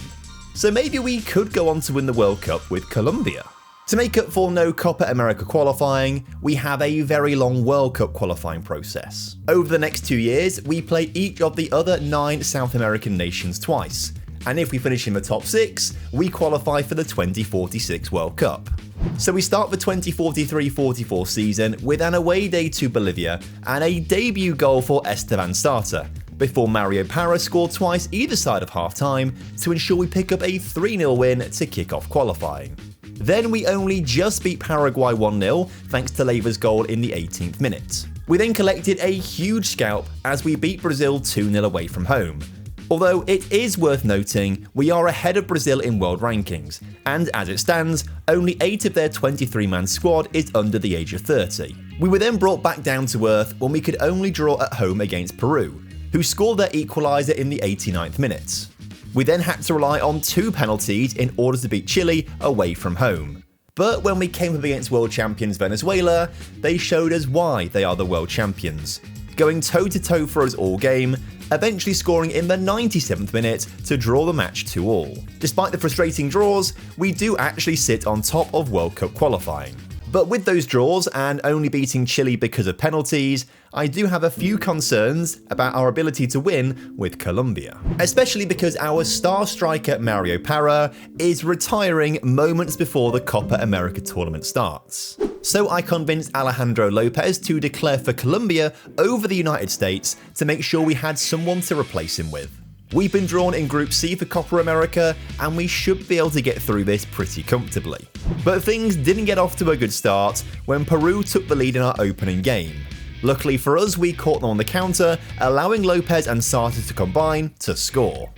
So maybe we could go on to win the World Cup with Colombia. To make up for no Copa America qualifying, we have a very long World Cup qualifying process. Over the next 2 years, we play each of the other 9 South American nations twice, and if we finish in the top 6, we qualify for the 2046 World Cup. So we start the 2043-44 season with an away day to Bolivia and a debut goal for Esteban Starter, before Mario Parra scored twice either side of half-time to ensure we pick up a 3-0 win to kick off qualifying. Then we only just beat Paraguay 1-0 thanks to Leiva's goal in the 18th minute. We then collected a huge scalp as we beat Brazil 2-0 away from home. Although it is worth noting, we are ahead of Brazil in world rankings, and as it stands, only 8 of their 23-man squad is under the age of 30. We were then brought back down to earth when we could only draw at home against Peru, who scored their equaliser in the 89th minute. We then had to rely on 2 penalties in order to beat Chile away from home. But when we came up against world champions Venezuela, they showed us why they are the world champions, going toe-to-toe for us all game, eventually scoring in the 97th minute to draw the match 2-2. Despite the frustrating draws, we do actually sit on top of World Cup qualifying. But with those draws and only beating Chile because of penalties, I do have a few concerns about our ability to win with Colombia. Especially because our star striker Mario Parra is retiring moments before the Copa America tournament starts. So I convinced Alejandro Lopez to declare for Colombia over the United States to make sure we had someone to replace him with. We've been drawn in Group C for Copa America, and we should be able to get through this pretty comfortably. But things didn't get off to a good start when Peru took the lead in our opening game. Luckily for us, we caught them on the counter, allowing Lopez and Sarta to combine to score.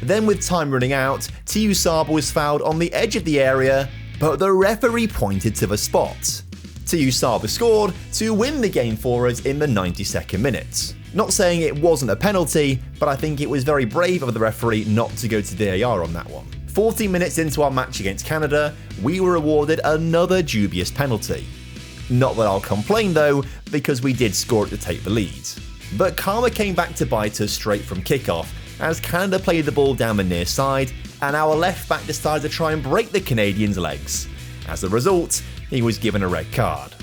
Then with time running out, Tiu Saba was fouled on the edge of the area, but the referee pointed to the spot. Tiu Saba scored to win the game for us in the 92nd minute. Not saying it wasn't a penalty, but I think it was very brave of the referee not to go to VAR on that one. 40 minutes into our match against Canada, we were awarded another dubious penalty. Not that I'll complain though, because we did score it to take the lead. But karma came back to bite us straight from kickoff, as Canada played the ball down the near side, and our left back decided to try and break the Canadian's legs. As a result, he was given a red card.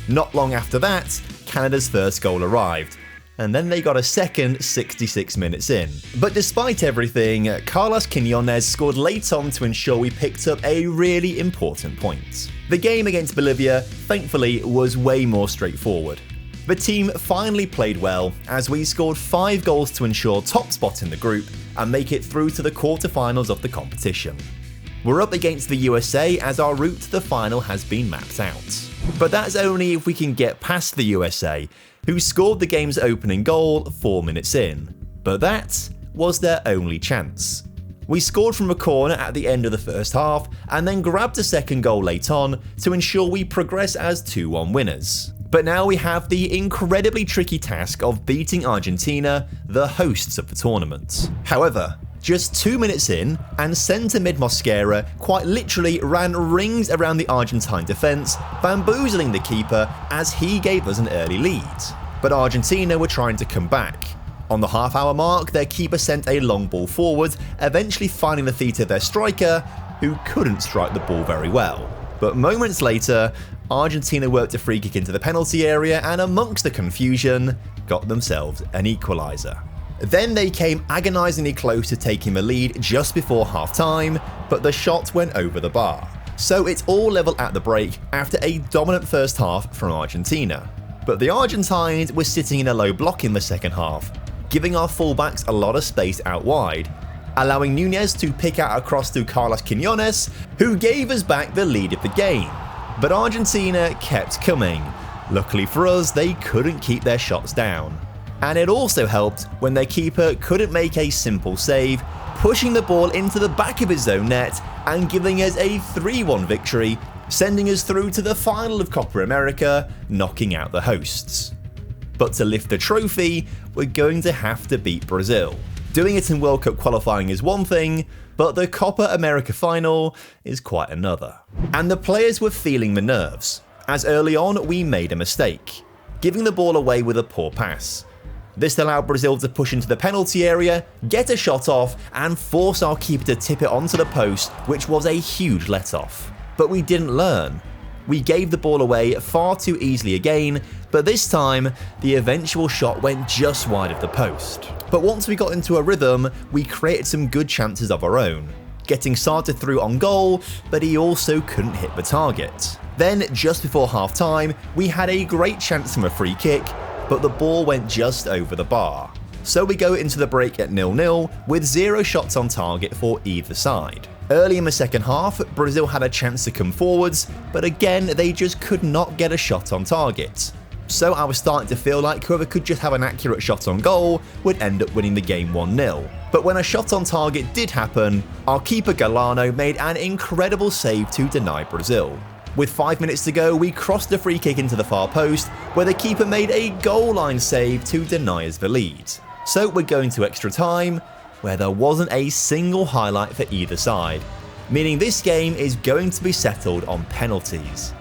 Not long after that, Canada's first goal arrived, and then they got a second 66 minutes in. But despite everything, Carlos Quiñones scored late on to ensure we picked up a really important point. The game against Bolivia, thankfully, was way more straightforward. The team finally played well, as we scored 5 goals to ensure top spot in the group and make it through to the quarterfinals of the competition. We're up against the USA as our route to the final has been mapped out. But that's only if we can get past the USA, who scored the game's opening goal 4 minutes in. But that was their only chance. We scored from a corner at the end of the first half and then grabbed a second goal late on to ensure we progress as 2-1 winners. But now we have the incredibly tricky task of beating Argentina, the hosts of the tournament. However, just 2 minutes in, and centre mid Mosquera quite literally ran rings around the Argentine defence, bamboozling the keeper as he gave us an early lead. But Argentina were trying to come back. On the half-hour mark, their keeper sent a long ball forward, eventually finding the feet of their striker, who couldn't strike the ball very well. But moments later, Argentina worked a free kick into the penalty area and amongst the confusion, got themselves an equaliser. Then they came agonisingly close to taking the lead just before half-time, but the shot went over the bar. So it's all level at the break after a dominant first half from Argentina. But the Argentines were sitting in a low block in the second half, giving our fullbacks a lot of space out wide, allowing Nunez to pick out a cross to Carlos Quiñones, who gave us back the lead of the game. But Argentina kept coming. Luckily for us, they couldn't keep their shots down. And it also helped when their keeper couldn't make a simple save, pushing the ball into the back of his own net and giving us a 3-1 victory sending us through to the final of Copa America, knocking out the hosts. But to lift the trophy, we're going to have to beat Brazil. Doing it in World Cup qualifying is one thing, but the Copa America final is quite another. And the players were feeling the nerves, as early on we made a mistake, giving the ball away with a poor pass. This allowed Brazil to push into the penalty area, get a shot off, and force our keeper to tip it onto the post, which was a huge let-off. But we didn't learn. We gave the ball away far too easily again, but this time, the eventual shot went just wide of the post. But once we got into a rhythm, we created some good chances of our own, getting Sata through on goal, but he also couldn't hit the target. Then, just before half-time, we had a great chance from a free kick, but the ball went just over the bar. So we go into the break at 0-0 with 0 shots on target for either side. Early in the second half, Brazil had a chance to come forwards, but again they just could not get a shot on target. So I was starting to feel like whoever could just have an accurate shot on goal would end up winning the game 1-0. But when a shot on target did happen, our keeper Galano made an incredible save to deny Brazil. With 5 minutes to go, we crossed the free kick into the far post, where the keeper made a goal line save to deny us the lead. So we're going to extra time, where there wasn't a single highlight for either side, meaning this game is going to be settled on penalties.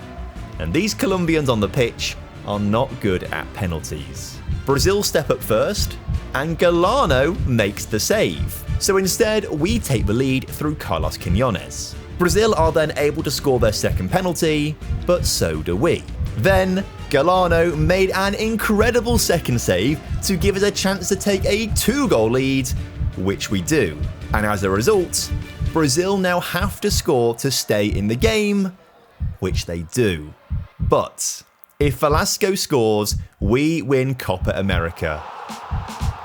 And these Colombians on the pitch are not good at penalties. Brazil step up first, and Galano makes the save. So instead, we take the lead through Carlos Quinones. Brazil are then able to score their second penalty, but so do we. Then, Galano made an incredible second save to give us a chance to take a 2-goal lead, which we do. And as a result, Brazil now have to score to stay in the game, which they do. But if Velasco scores, we win Copa America.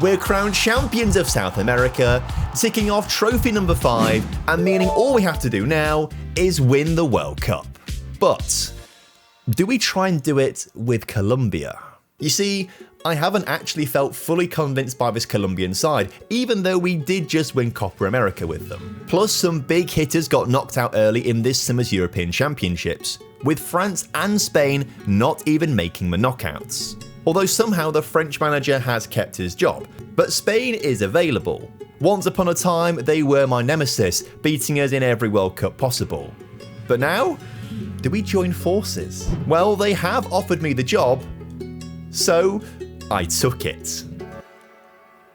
We're crowned champions of South America, ticking off trophy number 5 and meaning all we have to do now is win the World Cup. But do we try and do it with Colombia? You see, I haven't actually felt fully convinced by this Colombian side, even though we did just win Copa America with them. Plus, some big hitters got knocked out early in this summer's European Championships, with France and Spain not even making the knockouts. Although somehow the French manager has kept his job, but Spain is available. Once upon a time, they were my nemesis, beating us in every World Cup possible. But now, do we join forces? Well, they have offered me the job, so I took it.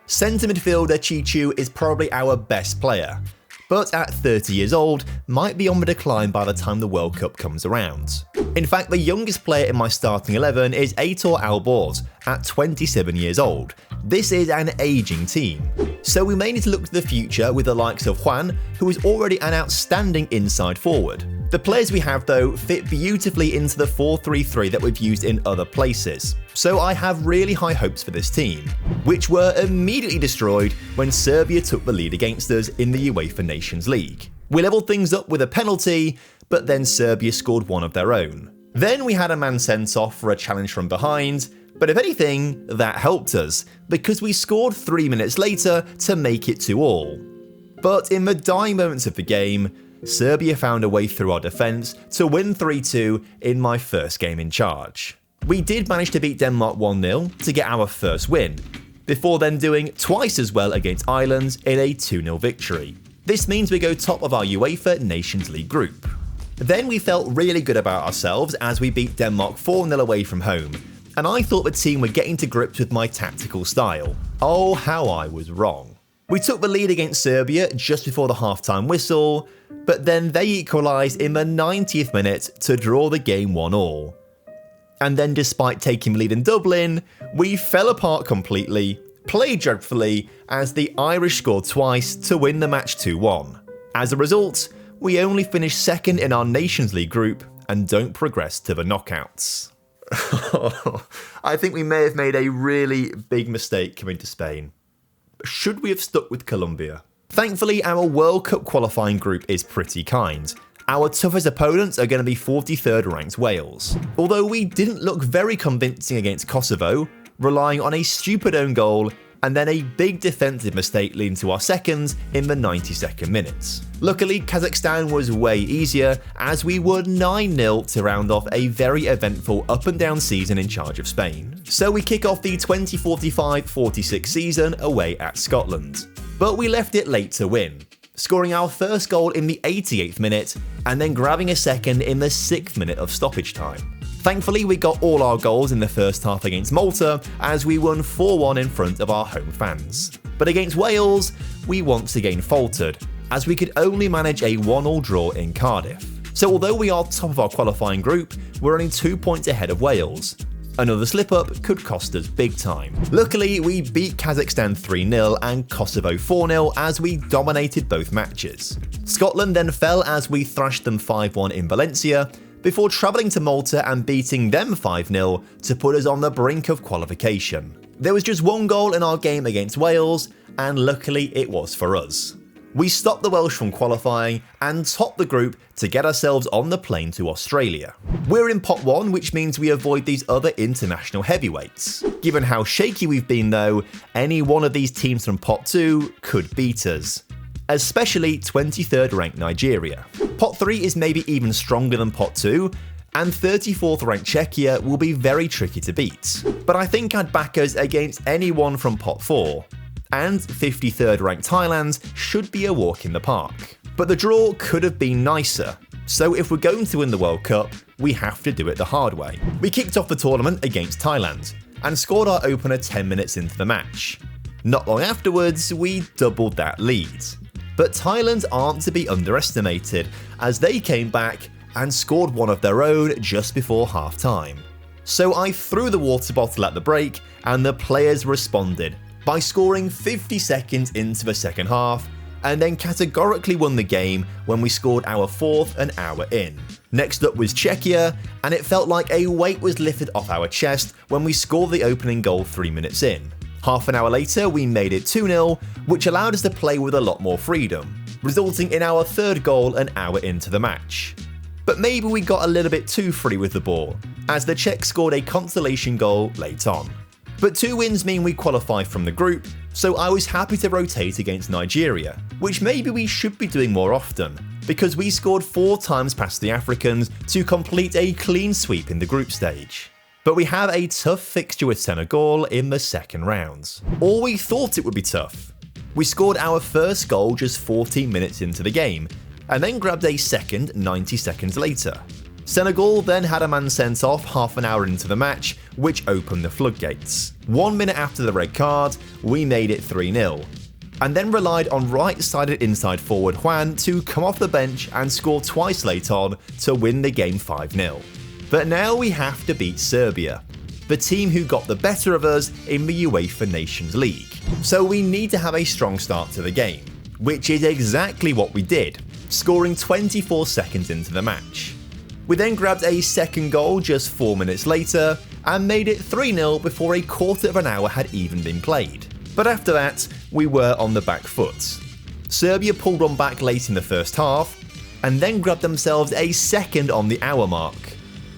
Centre midfielder Chichu is probably our best player, but at 30 years old, might be on the decline by the time the World Cup comes around. In fact, the youngest player in my starting 11 is Aitor Alborz at 27 years old. This is an aging team, so we may need to look to the future with the likes of Juan, who is already an outstanding inside forward. The players we have though fit beautifully into the 4-3-3 that we've used in other places, so I have really high hopes for this team, which were immediately destroyed when Serbia took the lead against us in the UEFA Nations League. We levelled things up with a penalty, but then Serbia scored one of their own. Then we had a man sent off for a challenge from behind, but if anything, that helped us, because we scored 3 minutes later to make it 2-2. But in the dying moments of the game, Serbia found a way through our defence to win 3-2 in my first game in charge. We did manage to beat Denmark 1-0 to get our first win, before then doing twice as well against Ireland in a 2-0 victory. This means we go top of our UEFA Nations League group. Then we felt really good about ourselves as we beat Denmark 4-0 away from home, and I thought the team were getting to grips with my tactical style. Oh, how I was wrong. We took the lead against Serbia just before the half-time whistle, but then they equalised in the 90th minute to draw the game 1-1. And then despite taking the lead in Dublin, we fell apart completely, played dreadfully, as the Irish scored twice to win the match 2-1. As a result, we only finished second in our Nations League group and don't progress to the knockouts. I think we may have made a really big mistake coming to Spain. Should we have stuck with Colombia? Thankfully, our World Cup qualifying group is pretty kind. Our toughest opponents are going to be 43rd ranked Wales. Although we didn't look very convincing against Kosovo, relying on a stupid own goal and then a big defensive mistake leading to our second in the 92nd minute. Luckily, Kazakhstan was way easier as we won 9-0 to round off a very eventful up and down season in charge of Spain. So we kick off the 2045-46 season away at Scotland. But we left it late to win, scoring our first goal in the 88th minute and then grabbing a second in the 6th minute of stoppage time. Thankfully, we got all our goals in the first half against Malta as we won 4-1 in front of our home fans. But against Wales, we once again faltered, as we could only manage a 1-1 draw in Cardiff. So although we are top of our qualifying group, we're only 2 points ahead of Wales. Another slip-up could cost us big time. Luckily, we beat Kazakhstan 3-0 and Kosovo 4-0 as we dominated both matches. Scotland then fell as we thrashed them 5-1 in Valencia, before travelling to Malta and beating them 5-0 to put us on the brink of qualification. There was just one goal in our game against Wales, and luckily it was for us. We stopped the Welsh from qualifying and topped the group to get ourselves on the plane to Australia. We're in pot 1, which means we avoid these other international heavyweights. Given how shaky we've been though, any one of these teams from pot 2 could beat us, especially 23rd ranked Nigeria. Pot 3 is maybe even stronger than pot 2, and 34th ranked Czechia will be very tricky to beat. But I think I'd back us against anyone from pot 4. And 53rd ranked Thailand should be a walk in the park. But the draw could have been nicer, so if we're going to win the World Cup, we have to do it the hard way. We kicked off the tournament against Thailand, and scored our opener 10 minutes into the match. Not long afterwards, we doubled that lead. But Thailand aren't to be underestimated, as they came back and scored one of their own just before half time. So I threw the water bottle at the break, and the players responded by scoring 50 seconds into the second half, and then categorically won the game when we scored our 4th an hour in. Next up was Czechia, and it felt like a weight was lifted off our chest when we scored the opening goal 3 minutes in. Half an hour later, we made it 2-0, which allowed us to play with a lot more freedom, resulting in our 3rd goal an hour into the match. But maybe we got a little bit too free with the ball, as the Czechs scored a consolation goal late on. But 2 wins mean we qualify from the group, so I was happy to rotate against Nigeria, which maybe we should be doing more often, because we scored 4 times past the Africans to complete a clean sweep in the group stage. But we have a tough fixture with Senegal in the second round. Or we thought it would be tough. We scored our first goal just 14 minutes into the game, and then grabbed a second 90 seconds later. Senegal then had a man sent off half an hour into the match, which opened the floodgates. 1 minute after the red card, we made it 3-0, and then relied on right-sided inside forward Juan to come off the bench and score twice late on to win the game 5-0. But now we have to beat Serbia, the team who got the better of us in the UEFA Nations League. So we need to have a strong start to the game, which is exactly what we did, scoring 24 seconds into the match. We then grabbed a second goal just 4 minutes later and made it 3-0 before a quarter of an hour had even been played. But after that, we were on the back foot. Serbia pulled one back late in the first half and then grabbed themselves a second on the hour mark.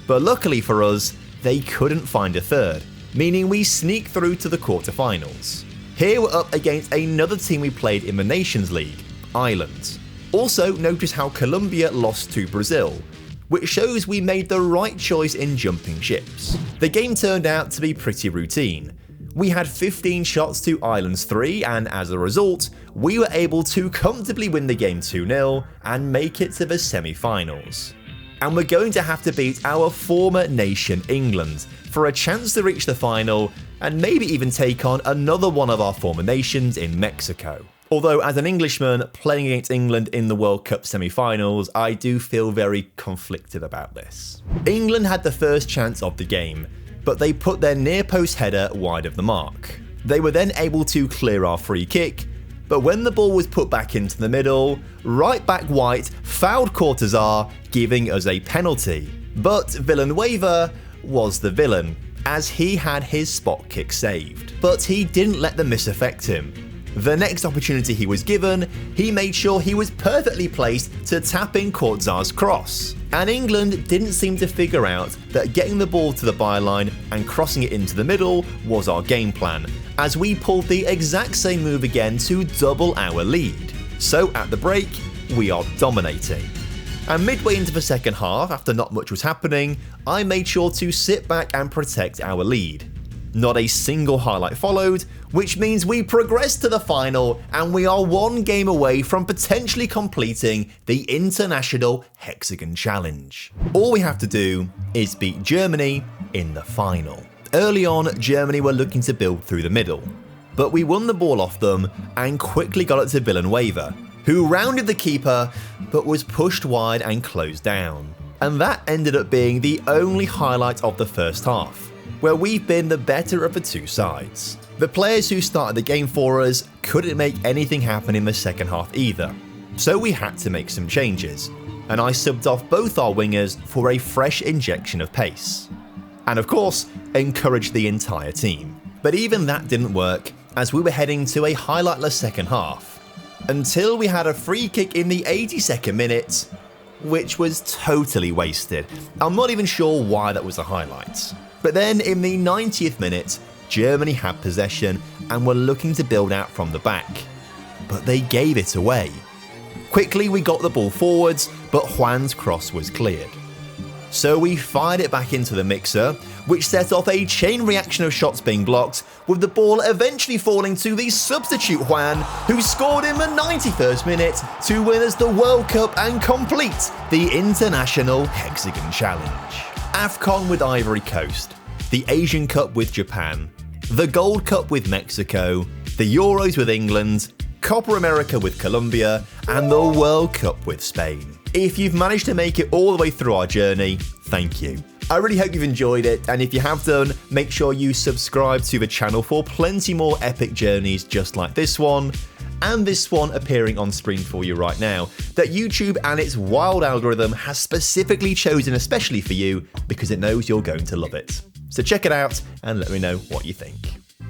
But luckily for us, they couldn't find a third, meaning we sneaked through to the quarterfinals. Here we're up against another team we played in the Nations League, Ireland. Also, notice how Colombia lost to Brazil, which shows we made the right choice in jumping ships. The game turned out to be pretty routine. We had 15 shots to Ireland's 3, and as a result, we were able to comfortably win the game 2-0 and make it to the semi-finals. And we're going to have to beat our former nation England for a chance to reach the final and maybe even take on another one of our former nations in Mexico. Although as an Englishman playing against England in the World Cup semi-finals, I do feel very conflicted about this. England had the first chance of the game, but they put their near post header wide of the mark. They were then able to clear our free kick, but when the ball was put back into the middle, right back White fouled Cortazar, giving us a penalty. But Villanueva was the villain, as he had his spot kick saved. But he didn't let the miss affect him. The next opportunity he was given, he made sure he was perfectly placed to tap in Cortazar's cross. And England didn't seem to figure out that getting the ball to the byline and crossing it into the middle was our game plan, as we pulled the exact same move again to double our lead. So at the break, we are dominating. And midway into the second half, after not much was happening, I made sure to sit back and protect our lead. Not a single highlight followed, which means we progressed to the final and we are one game away from potentially completing the International Hexagon Challenge. All we have to do is beat Germany in the final. Early on, Germany were looking to build through the middle, but we won the ball off them and quickly got it to Villanueva, who rounded the keeper but was pushed wide and closed down. And that ended up being the only highlight of the first half, where we've been the better of the two sides. The players who started the game for us couldn't make anything happen in the second half either, so we had to make some changes, and I subbed off both our wingers for a fresh injection of pace. And of course, encouraged the entire team. But even that didn't work, as we were heading to a highlightless second half, until we had a free kick in the 82nd minute, which was totally wasted. I'm not even sure why that was a highlight. But then in the 90th minute, Germany had possession and were looking to build out from the back, but they gave it away. Quickly we got the ball forwards, but Juan's cross was cleared. So we fired it back into the mixer, which set off a chain reaction of shots being blocked, with the ball eventually falling to the substitute Juan, who scored in the 91st minute to win us the World Cup and complete the International Hexagon Challenge. AFCON with Ivory Coast, the Asian Cup with Japan, the Gold Cup with Mexico, the Euros with England, Copa America with Colombia, and the World Cup with Spain. If you've managed to make it all the way through our journey, thank you. I really hope you've enjoyed it, and if you have done, make sure you subscribe to the channel for plenty more epic journeys just like this one, and this one appearing on screen for you right now, that YouTube and its wild algorithm has specifically chosen especially for you because it knows you're going to love it. So check it out and let me know what you think.